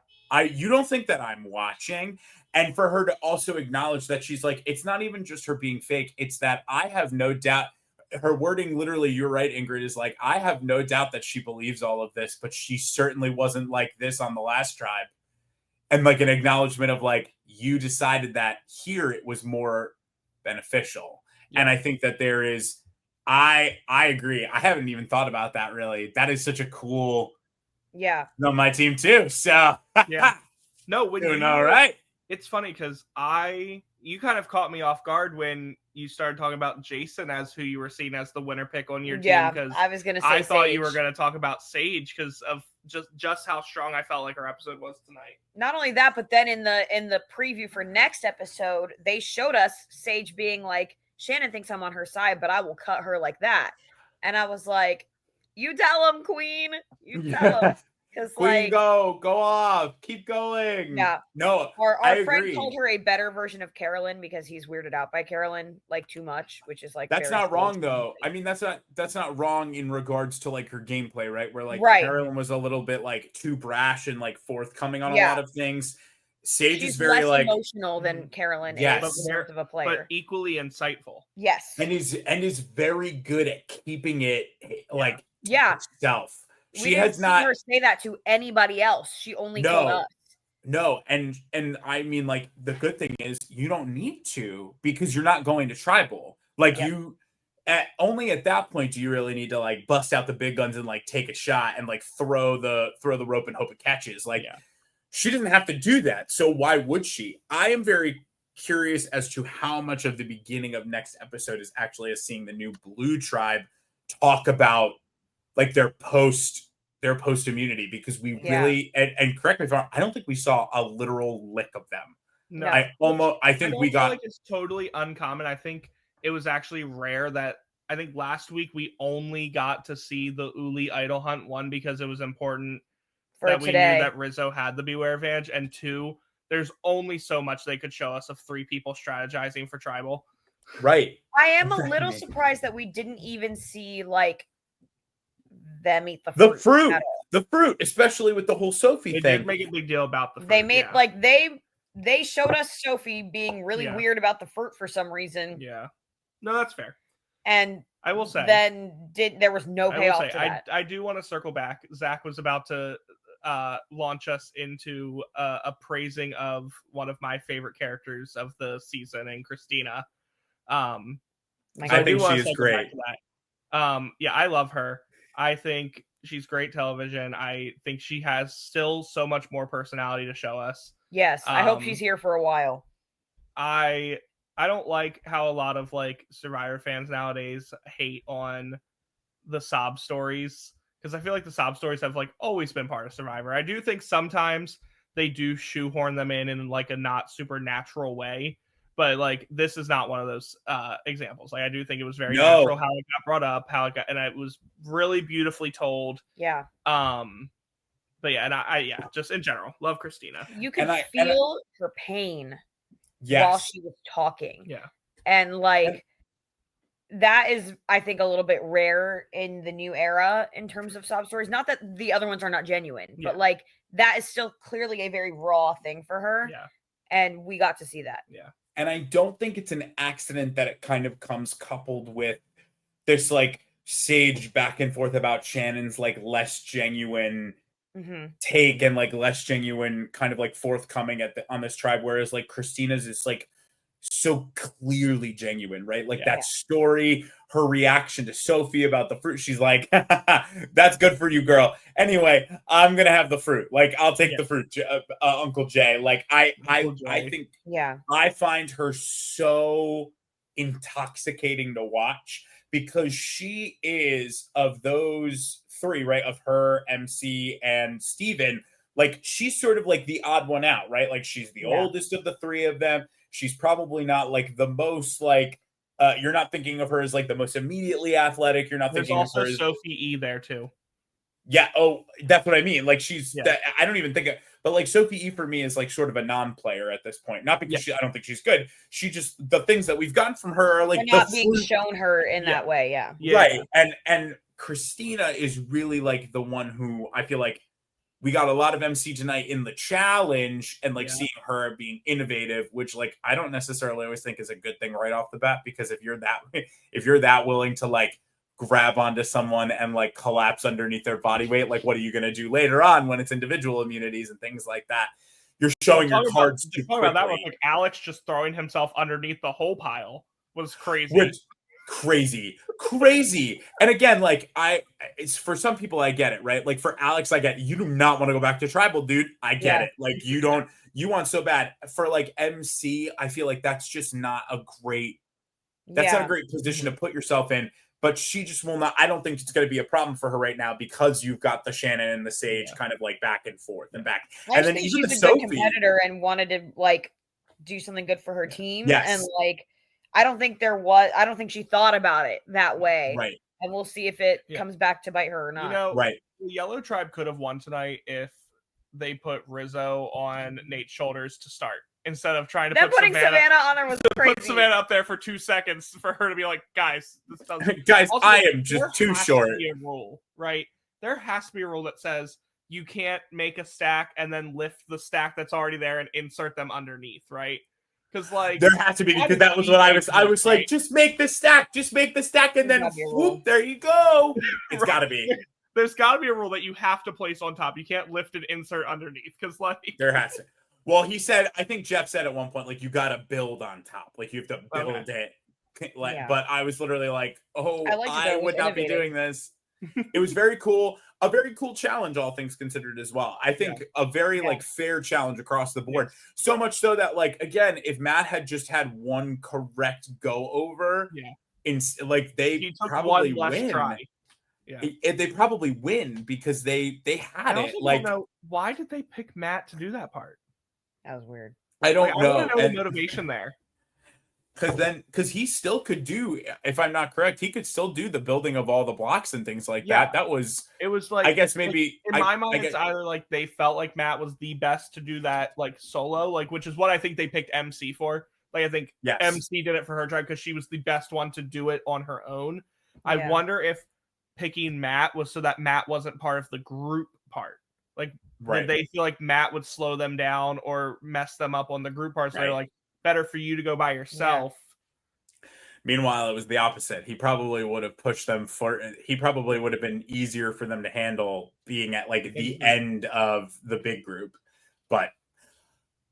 You don't think that I'm watching? And for her to also acknowledge that she's like, it's not even just her being fake. It's that I have no doubt. Her wording, literally, you're right, Ingrid, is like, I have no doubt that she believes all of this, but she certainly wasn't like this on the last tribe. And like an acknowledgement of like, you decided that here it was more beneficial. Yeah. And I think that there is, I agree. I haven't even thought about that really. That is such a cool.
Yeah.
On my team too. So
yeah. No, when
doing all right.
It's funny because you kind of caught me off guard when you started talking about Jason as who you were seeing as the winner pick on your team. Because
I was gonna say
I thought
Sage.
you were gonna talk about Sage because of just how strong I felt like our episode was tonight.
Not only that, but then in the preview for next episode, they showed us Sage being like, Shannon thinks I'm on her side, but I will cut her like that. And I was like, you tell him, Queen. You tell him. Because
Queen,
like,
go off, keep going.
Yeah.
No,
our
I
friend
agree.
called her a better version of Carolyn because he's weirded out by Carolyn like too much, which is like
that's not wrong though. I mean, that's not wrong in regards to like her gameplay, right? Where like Carolyn was a little bit like too brash and like forthcoming on a lot of things. Sage is very
less
like
emotional than Carolyn is of a player,
but equally insightful.
Yes,
and is very good at keeping it like herself.
She has not her say that to anybody else. She only told us.
No, and I mean, like, the good thing is you don't need to because you're not going to tribal. Like only at that point do you really need to like bust out the big guns and like take a shot and like throw the rope and hope it catches. Like she doesn't have to do that. So why would she? I am very curious as to how much of the beginning of next episode is actually us seeing the new Blue tribe talk about like their post immunity, because we really and correct me if I'm wrong, I don't think we saw a literal lick of them.
No,
I think we got
like it's totally uncommon. I think it was actually rare that I think last week we only got to see the Uli idol hunt, one because it was important that we knew that Rizzo had the beware advantage, and two, there's only so much they could show us of three people strategizing for tribal.
Right.
I am a little surprised that we didn't even see like them eat
the fruit, especially with the whole Sophie thing.
They did make a big deal about the fruit.
They made like they showed us Sophie being really weird about the fruit for some reason.
Yeah, no, that's fair.
And
I will say,
then there was no payoff to that.
I do want to circle back. Zach was about to launch us into a praising of one of my favorite characters of the season, and Christina.
I think she is great.
Yeah, I love her. I think she's great television. I think she has still so much more personality to show us.
Yes, I hope she's here for a while.
I don't like how a lot of like Survivor fans nowadays hate on the sob stories, because I feel like the sob stories have like always been part of Survivor. I do think sometimes they do shoehorn them in like a not supernatural way. But like this is not one of those examples. Like I do think it was very natural how it got brought up, and it was really beautifully told.
Yeah.
But yeah, and I just in general love Christina.
You could feel her pain
while
she was talking.
Yeah.
And like that is, I think, a little bit rare in the new era in terms of sob stories. Not that the other ones are not genuine, but like that is still clearly a very raw thing for her.
Yeah.
And we got to see that.
Yeah.
And I don't think it's an accident that it kind of comes coupled with this like sage back and forth about Shannon's like less genuine take and like less genuine kind of like forthcoming on this tribe, whereas like Christina's is like so clearly genuine, right? Like that story, her reaction to Sophie about the fruit, she's like, that's good for you, girl. Anyway, I'm gonna have the fruit. Like, I'll take the fruit, Uncle Jay. Like, I think I find her so intoxicating to watch because she is, of those three, right? Of her, MC, and Steven, like she's sort of like the odd one out, right? Like she's the oldest of the three of them. She's probably not like the most like you're not thinking of her as like the most immediately athletic. You're not thinking of her as
Sophie E there too.
Yeah, oh, that's what I mean. Like she's I don't even think of, but like Sophie E for me is like sort of a non-player at this point. Not because I don't think she's good. She just the things that we've gotten from her are like
they're not being shown her in that way.
Right. And Christina is really like the one who I feel like we got a lot of MC tonight in the challenge and like seeing her being innovative, which like I don't necessarily always think is a good thing right off the bat, because if you're that willing to like grab onto someone and like collapse underneath their body weight, like what are you going to do later on when it's individual immunities and things like that? You're showing your cards too quickly.
About that one, like Alex just throwing himself underneath the whole pile was crazy. Crazy. And again, like it's for some people I get it, right? Like for Alex, I get you do not want to go back to tribal, dude. I get it. Like you want so bad. For like MC, I feel like that's just not a great not a great position to put yourself in. But she just will not. I don't think it's going to be a problem for her right now because you've got the Shannon and the Sage kind of like back and forth and back.
And then even she's a good competitor and wanted to like do something good for her team. And like I don't think she thought about it that way.
Right.
And we'll see if it comes back to bite her or not.
You know,
right.
The Yellow Tribe could have won tonight if they put Rizzo on Nate's shoulders to start. Instead of trying to put
Savannah on there was crazy.
Put Savannah up there for 2 seconds for her to be like, guys, this doesn't.
Guys,
also,
I am just too short.
There has to be a rule, right? There has to be a rule that says you can't make a stack and then lift the stack that's already there and insert them underneath, right? Because like
there has to be, because that was what I was like, just make the stack, and then whoop, there you go. It's got to be.
There's got to be a rule that you have to place on top. You can't lift and insert underneath because like
there has to. Well, he said, I think Jeff said at one point, like, you got to build on top. Like, you have to build it. Like, but I was literally like, I would not be doing this. It was very cool. A very cool challenge, all things considered as well. I think a very, like, fair challenge across the board. So much so that, like, again, if Matt had just had one correct go-over, like, they probably win. They probably win because they had it. Like,
don't know, why did they pick Matt to do that part?
That was weird.
I don't know.
I want to know the motivation there.
Because he still could do, if I'm not correct, he could still do the building of all the blocks and things like that. It was like, I guess maybe
in my mind, it's either like they felt like Matt was the best to do that like solo, like which is what I think they picked MC for. Like I think MC did it for her tribe because she was the best one to do it on her own. I wonder if picking Matt was so that Matt wasn't part of the group part. Like, did they feel like Matt would slow them down or mess them up on the group parts? They're like, better for you to go by yourself.
Meanwhile, it was the opposite. He probably would have pushed them he probably would have been easier for them to handle being at like the end of the big group. But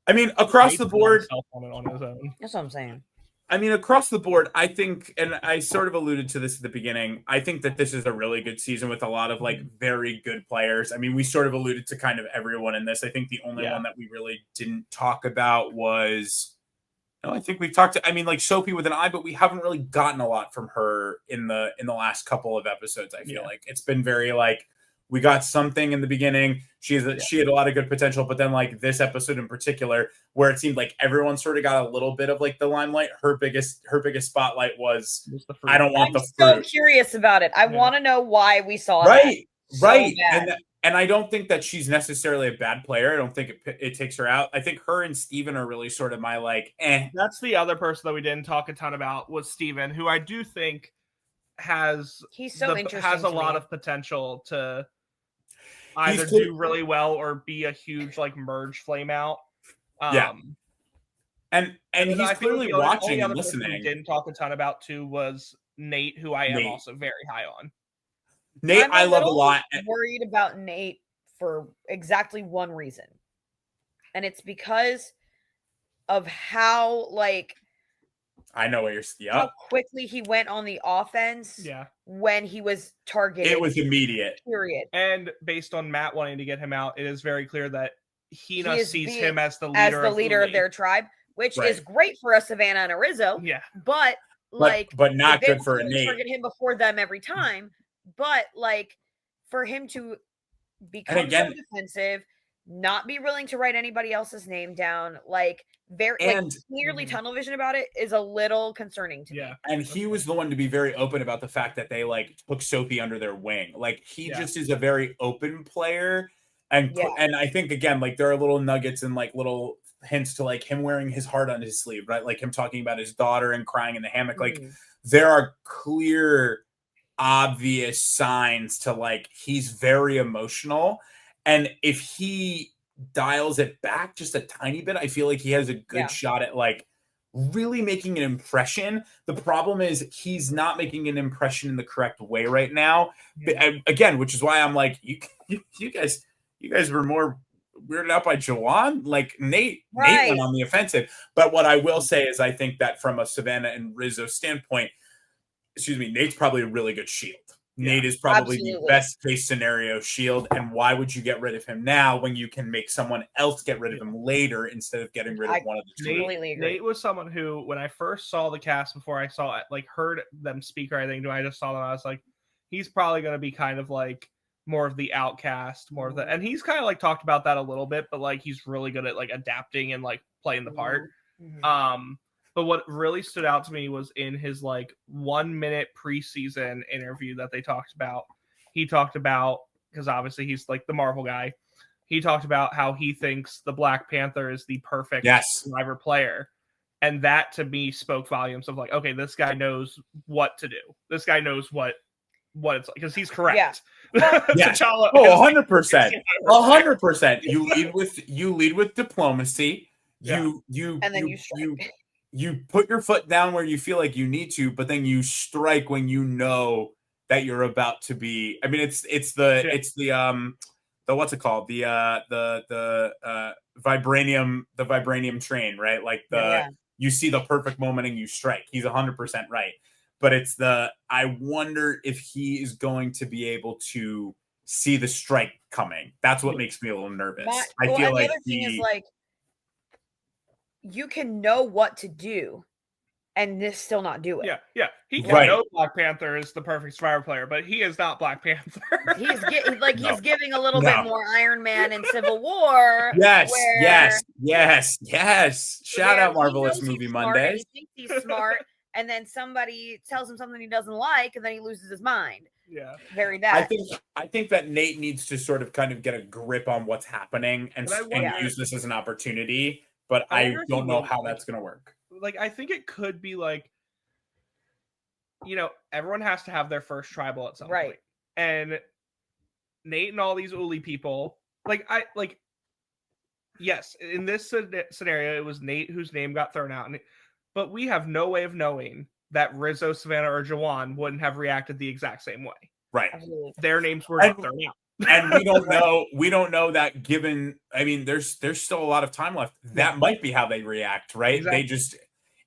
I mean, across the board,
on his own. That's what I'm saying.
I mean, across the board, I think, and I sort of alluded to this at the beginning, I think that this is a really good season with a lot of like very good players. I mean, we sort of alluded to kind of everyone in this. I think the only one that we really didn't talk about was, I think we've talked to, I mean, like Sophie with an eye, but we haven't really gotten a lot from her in the last couple of episodes. I feel like it's been very like, we got something in the beginning. She had a lot of good potential, but then like this episode in particular, where it seemed like everyone sort of got a little bit of like the limelight. Her biggest spotlight was I don't want the fruit.
I'm so curious about it. I want to know why we saw
that. Right.
So
And I don't think that she's necessarily a bad player. I don't think it takes her out. I think her and Steven are really sort of my like,
That's the other person that we didn't talk a ton about was Steven, who I do think has
interesting
a lot of potential to either do really well or be a huge like merge flame out.
And he's clearly watching and listening.
We didn't talk a ton about too was Nate, who I am also very high on.
Nate, I love a lot.
Worried about Nate for exactly one reason, and it's because of how like
I know where you're.
How quickly he went on the offense.
Yeah.
When he was targeted,
it was immediate.
Period.
And based on Matt wanting to get him out, it is very clear that Hina sees him as the leader
of their tribe, which is great for a Savannah and a Rizzo.
Yeah,
but
not good for a Nate.
Target him before them every time. But like for him to become so defensive, not be willing to write anybody else's name down, like clearly tunnel vision about it is a little concerning to me.
And he was the one to be very open about the fact that they like took Sophie under their wing. Like he just is a very open player. And I think again, like there are little nuggets and like little hints to like him wearing his heart on his sleeve, right? Like him talking about his daughter and crying in the hammock. Like there are clear, obvious signs to like he's very emotional. And if he dials it back just a tiny bit, I feel like he has a good shot at like really making an impression. The problem is he's not making an impression in the correct way right now. Again, which is why I'm like, you guys were more weirded out by Jawan. Like Nate went on the offensive. But what I will say is I think that from a Savannah and Rizzo standpoint, Nate's probably a really good shield. Nate is probably the best case scenario shield. And why would you get rid of him now when you can make someone else get rid of him later instead of getting rid of one of the two?
Nate was someone who, when I first saw the cast, before I saw it, like heard them speak or anything, I just saw them. I was like, he's probably going to be kind of like more of the outcast, more of the, and he's kind of like talked about that a little bit, but like he's really good at like adapting and like playing the part. But what really stood out to me was in his like 1 minute preseason interview that they talked about. He talked about, because obviously he's like the Marvel guy. He talked about how he thinks the Black Panther is the perfect Survivor player. And that to me spoke volumes of like, okay, this guy knows what to do. This guy knows what it's like, because he's correct.
T'Challa 100%. 100%. You lead with diplomacy. And then you strike. You put your foot down where you feel like you need to, but then you strike when you know that you're about to be. I mean, it's the what's it called? The vibranium train, right? Like you see the perfect moment and you strike. He's 100% right. But it's I wonder if he is going to be able to see the strike coming. That's what makes me a little nervous. I feel like
the other thing is like, you can know what to do and this still not do it.
Yeah. He can know Black Panther is the perfect Survivor player, but he is not Black Panther.
He's giving a little bit more Iron Man and Civil War.
Yes. Shout out Marvelous Movie Monday.
He thinks he's smart, and then somebody tells him something he doesn't like, and then he loses his mind.
Yeah.
Very bad.
I think that Nate needs to sort of kind of get a grip on what's happening and use this as an opportunity. But I don't know how that's going to work.
Like, I think it could be like, everyone has to have their first tribal at some point. And Nate and all these Uli people, yes, in this scenario, it was Nate whose name got thrown out. But we have no way of knowing that Rizzo, Savannah, or Jawan wouldn't have reacted the exact same way.
Right.
Absolutely.
Their names were not thrown out.
And we don't know that, given, I mean, there's still a lot of time left. That might be how they react, right? Exactly.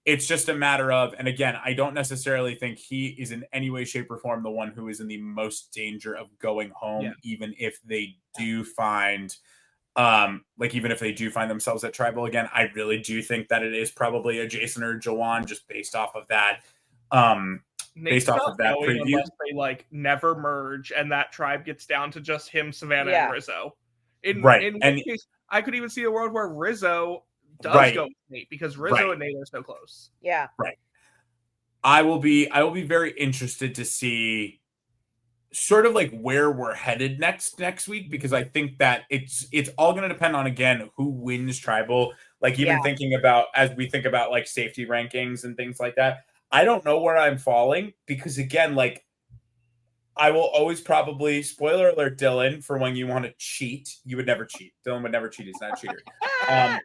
It's just a matter of, and again, I don't necessarily think he is in any way, shape, or form the one who is in the most danger of going home, even if they do find, even if they do find themselves at tribal again. I really do think that it is probably a Jason or Jawan, just based off of that. Based off of that preview,
they never merge, and that tribe gets down to just him, Savannah, and Rizzo. In which case, I could even see a world where Rizzo does go with Nate, because Rizzo and Nate are so close.
Yeah,
right. I will be very interested to see sort of like where we're headed next week, because I think that it's all going to depend on, again, who wins tribal. Like, even thinking about, as we think about like safety rankings and things like that, I don't know where I'm falling, because again, like, I will always probably, spoiler alert, Dylan, for when you want to cheat. You would never cheat. Dylan would never cheat. He's not a cheater.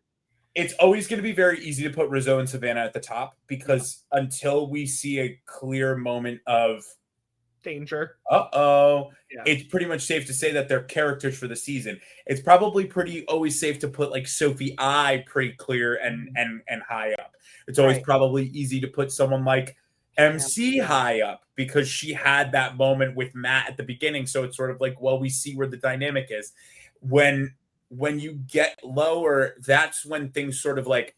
It's always going to be very easy to put Rizzo and Savannah at the top, because until we see a clear moment of
danger,
it's pretty much safe to say that they're characters for the season. It's probably pretty always safe to put like Sophie I pretty clear and high up. It's always probably easy to put someone like MC high up, because she had that moment with Matt at the beginning. So it's sort of like, well, we see where the dynamic is. When you get lower, that's when things sort of like,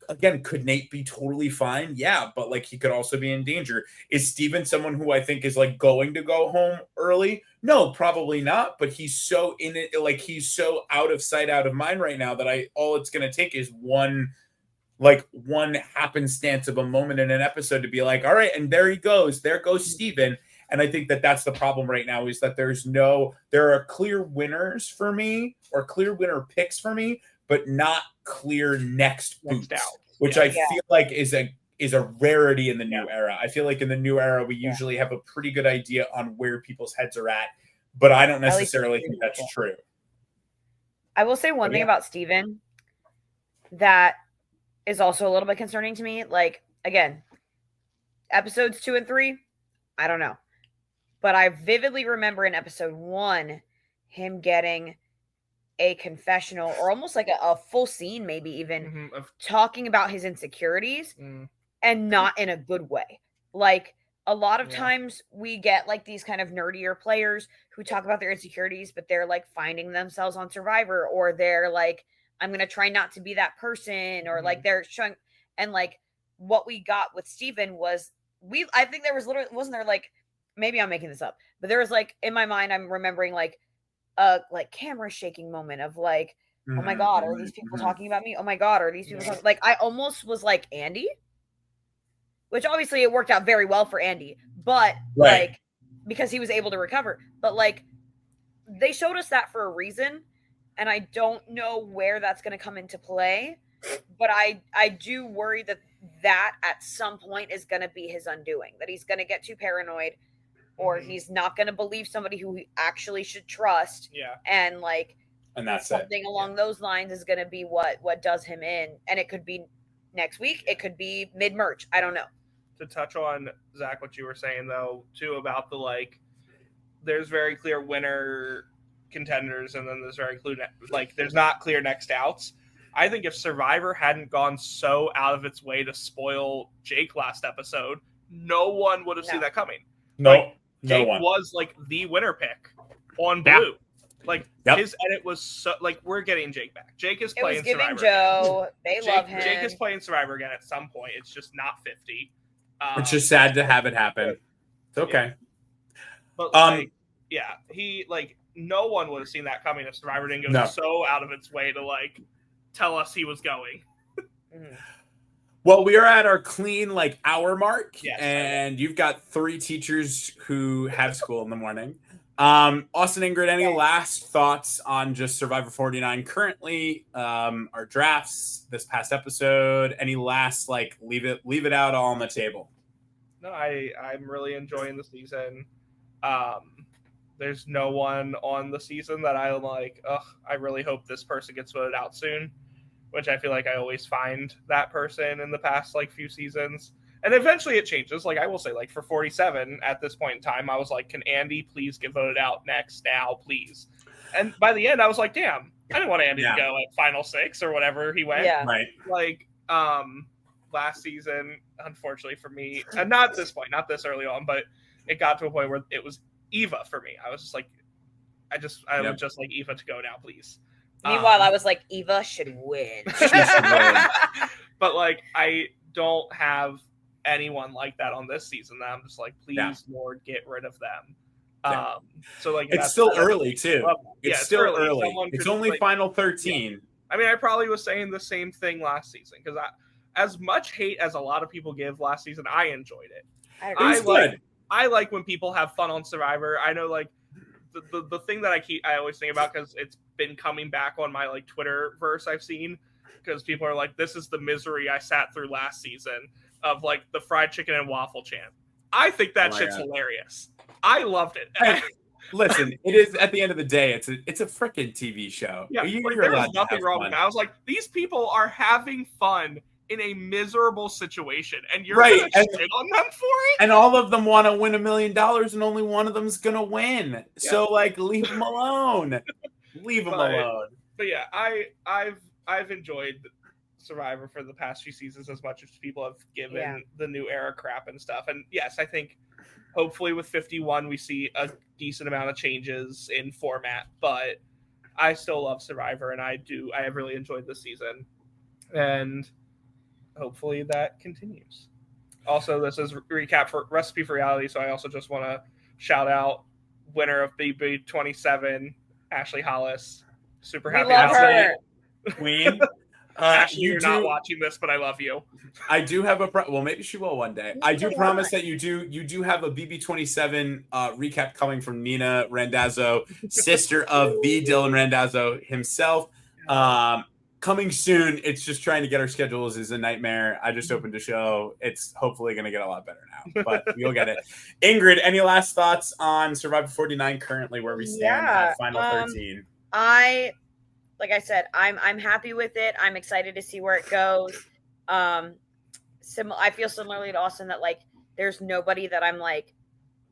again, could Nate be totally fine? Yeah, but like, he could also be in danger. Is Steven someone who I think is like going to go home early? No, probably not. But he's so in it, like, he's so out of sight, out of mind right now, that all it's going to take is one happenstance of a moment in an episode to be like, all right, and there he goes. There goes Steven. And I think that that's the problem right now, is that there are clear winners for me, or clear winner picks for me, but not clear next boots, which I feel like is a rarity in the new era. I feel like in the new era, we usually have a pretty good idea on where people's heads are at, but I don't necessarily think that's true.
I will say one thing about Steven that is also a little bit concerning to me. Like, again, episodes 2 and 3, I don't know. But I vividly remember in episode 1, him getting a confessional, or almost like a full scene, maybe even talking about his insecurities, and not in a good way. Like, a lot of times we get like these kind of nerdier players who talk about their insecurities, but they're like finding themselves on Survivor, or they're like, I'm going to try not to be that person, or like they're showing, and like what we got with Steven was, I think there was literally, wasn't there like, maybe I'm making this up, but there was like, in my mind, I'm remembering like a like camera shaking moment of like, oh my God, are these people talking about me? Oh my God, are these people talking? Like, I almost was like Andy, which obviously it worked out very well for Andy, but like, because he was able to recover, but like, they showed us that for a reason. And I don't know where that's going to come into play, but I do worry that at some point is going to be his undoing, that he's going to get too paranoid, or he's not going to believe somebody who he actually should trust. And like, and that's something along those lines is going to be what does him in. And it could be next week. It could be mid-March. I don't know.
To touch on, Zach, what you were saying though, too, about the, like, there's very clear winner contenders, and then there's very clear, like, there's not clear next outs. I think if Survivor hadn't gone so out of its way to spoil Jake last episode, no one would have seen that coming. Jake was like the winner pick on Blue. Like, his edit was so, like, we're getting Jake back. Jake is playing Survivor.
Joe. They love him.
Jake is playing Survivor again at some point. It's just not 50.
It's just sad to have it happen. It's okay.
But like, he, like, no one would have seen that coming if Survivor didn't go so out of its way to like tell us he was going.
Well, we are at our clean like hour mark, and you've got 3 teachers who have school in the morning. Austin, Ingrid, any last thoughts on just Survivor 49 currently, our drafts this past episode? Any last, like, leave it out all on the table?
No, I'm really enjoying the season. There's no one on the season that I'm like, I really hope this person gets voted out soon, which I feel like I always find that person in the past, like, few seasons. And eventually it changes. Like, I will say, like, for 47 at this point in time, I was like, can Andy please get voted out next now, please? And by the end, I was like, damn, I didn't want Andy to go at final 6 or whatever he went.
Yeah.
Right.
Like, last season, unfortunately for me, and not at this point, not this early on, but it got to a point where it was Eva for me. I was just like, I would just like Eva to go now, please.
Meanwhile, I was like, Eva should win.
But like, I don't have anyone like that on this season that I'm just like, please, Lord, get rid of them. So like,
it's still early too. It's still early. It's only
like,
final 13.
I mean, I probably was saying the same thing last season, because as much hate as a lot of people give last season, I enjoyed it. I like when people have fun on Survivor. I know like the thing that I always think about, because it's been coming back on my like Twitter verse I've seen, because people are like, this is the misery I sat through last season of like the fried chicken and waffle chant. I think that shit's hilarious. I loved it.
Hey, listen, it is, at the end of the day, it's a freaking TV show.
Yeah,
You're
there's
allowed to
nothing
have
wrong
fun.
with that. I was like, these people are having fun in a miserable situation, and you're
Right,
gonna shit on them for it?
And all of them want to win $1 million, and only one of them's gonna win. So like, leave them alone. Leave them alone.
But yeah, I've enjoyed Survivor for the past few seasons as much as people have given the new era crap and stuff. And yes, I think hopefully with 51 we see a decent amount of changes in format, but I still love Survivor, and I have really enjoyed this season, and hopefully that continues. Also, this is recap for Recipe for Reality, so I also just want to shout out winner of BB 27, Ashley Hollis. Super happy
love her.
Queen.
Ashley, you're not watching this, but I love you.
I do have well, maybe she will one day. I do promise that you do have a BB27 recap coming from Nina Randazzo, sister of the Dylan Randazzo himself. Coming soon. It's just trying to get our schedules is a nightmare. I just opened a show. It's hopefully going to get a lot better now, but you'll get it. Ingrid, any last thoughts on Survivor 49 currently, where we stand at Final 13?
Like I said, I'm happy with it. I'm excited to see where it goes. I feel similarly to Austin that like there's nobody that I'm like,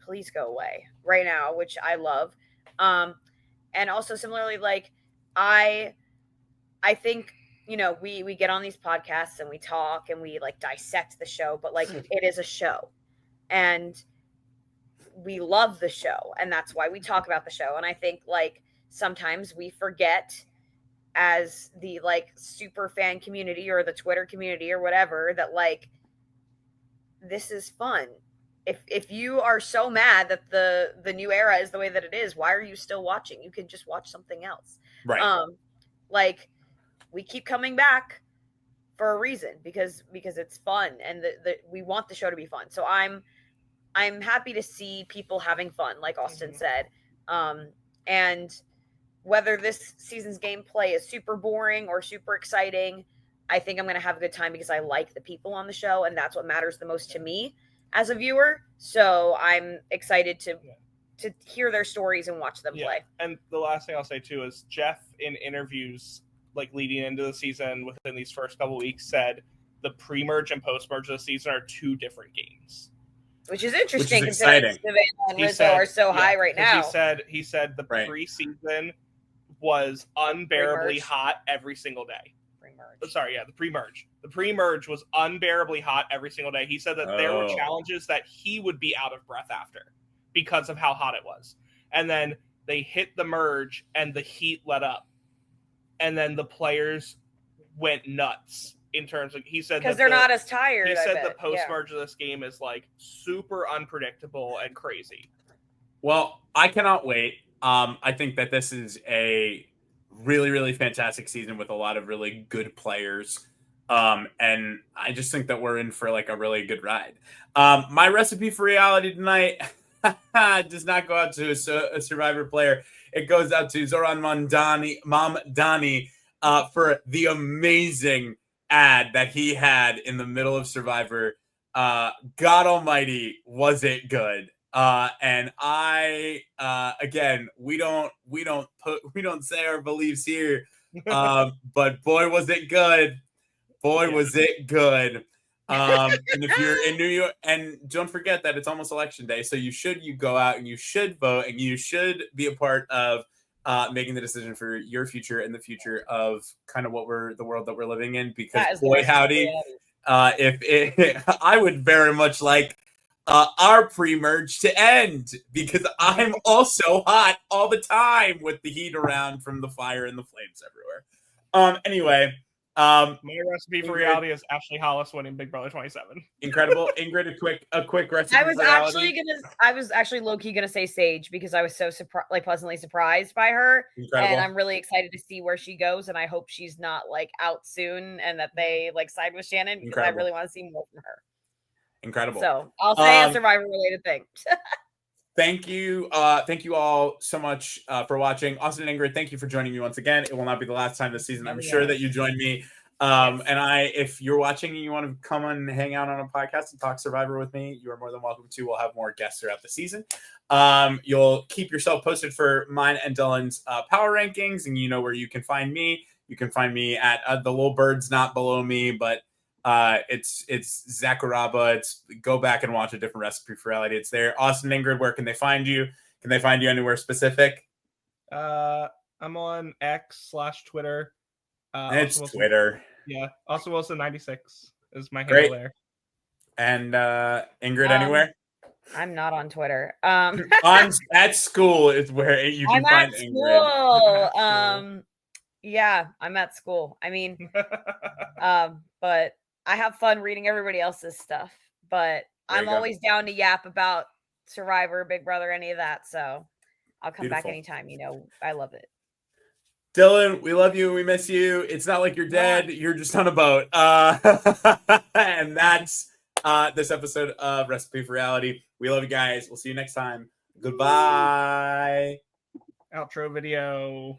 please go away right now, which I love. And also similarly, like I think, you know, we get on these podcasts and we talk and we like dissect the show, but like it is a show and we love the show, and that's why we talk about the show. And I think like sometimes we forget, as the like super fan community or the Twitter community or whatever, that like this is fun. If you are so mad that the new era is the way that it is, why are you still watching? You can just watch something else.
Right.
Like we keep coming back for a reason, because it's fun, and we want the show to be fun. So I'm happy to see people having fun, like Austin said. And whether this season's gameplay is super boring or super exciting, I think I'm going to have a good time because I like the people on the show, and that's what matters the most to me as a viewer. So I'm excited to hear their stories and watch them play.
And the last thing I'll say too is Jeff, in interviews like leading into the season within these first couple weeks, said the pre-merge and post-merge of the season are two different games.
Which is interesting, considering Savannah and Rizzo are so high right now.
He said the preseason was unbearably hot every single day. The pre-merge. The pre-merge was unbearably hot every single day. He said that there were challenges that he would be out of breath after because of how hot it was. And then they hit the merge and the heat let up. And then the players went nuts in terms of, he said,
because they're not as tired.
He said the post-merge of this game is like super unpredictable and crazy.
Well, I cannot wait. I think that this is a really, really fantastic season with a lot of really good players. And I just think that we're in for like a really good ride. My recipe for reality tonight does not go out to a Survivor player. It goes out to Zoran Mamdani for the amazing ad that he had in the middle of Survivor. God almighty, was it good? And I again, we don't say our beliefs here, but boy was it good. Was it good. And if you're in New York, and don't forget that it's almost election day, so you go out and you should vote, and you should be a part of making the decision for your future and the future of kind of the world that we're living in, because boy howdy, I would very much like our pre-merge to end, because I'm also hot all the time with the heat around from the fire and the flames everywhere. Anyway,
my recipe for reality is Ashley Hollis winning Big Brother 27.
Incredible. Ingrid, a quick recipe.
I was actually low-key gonna say Sage, because I was so pleasantly surprised by her. Incredible. And I'm really excited to see where she goes, and I hope she's not like out soon and that they like side with Shannon, because I really want to see more from her.
Incredible.
So I'll say a
Um,
Survivor related thing.
Thank you all so much for watching. Austin and Ingrid, thank you for joining me once again. It will not be the last time this season. I'm sure that you join me.
Yes.
And if you're watching and you want to come and hang out on a podcast and talk Survivor with me, you are more than welcome to. We'll have more guests throughout the season. You'll keep yourself posted for mine and Dylan's power rankings, and you know where you can find me. You can find me at the little bird's not below me, but it's Zakaraba. It's go back and watch a different recipe for reality. It's there. Austin Ingrid, where can they find you? Can they find you anywhere specific?
I'm on X/Twitter.
It's
Austin Wilson,
Twitter.
yeah, Austin Wilson 96 is my
Great.
handle there.
And Ingrid, anywhere?
I'm not on Twitter.
At school is where you can find Ingrid.
School. Yeah, I'm at school. I mean, but I have fun reading everybody else's stuff. But I'm always down to yap about Survivor, Big Brother, any of that. So I'll come back anytime. You know, I love it.
Dylan, we love you. We miss you. It's not like you're dead. You're just on a boat. And that's this episode of Recipe for Reality. We love you guys. We'll see you next time. Goodbye.
Outro video.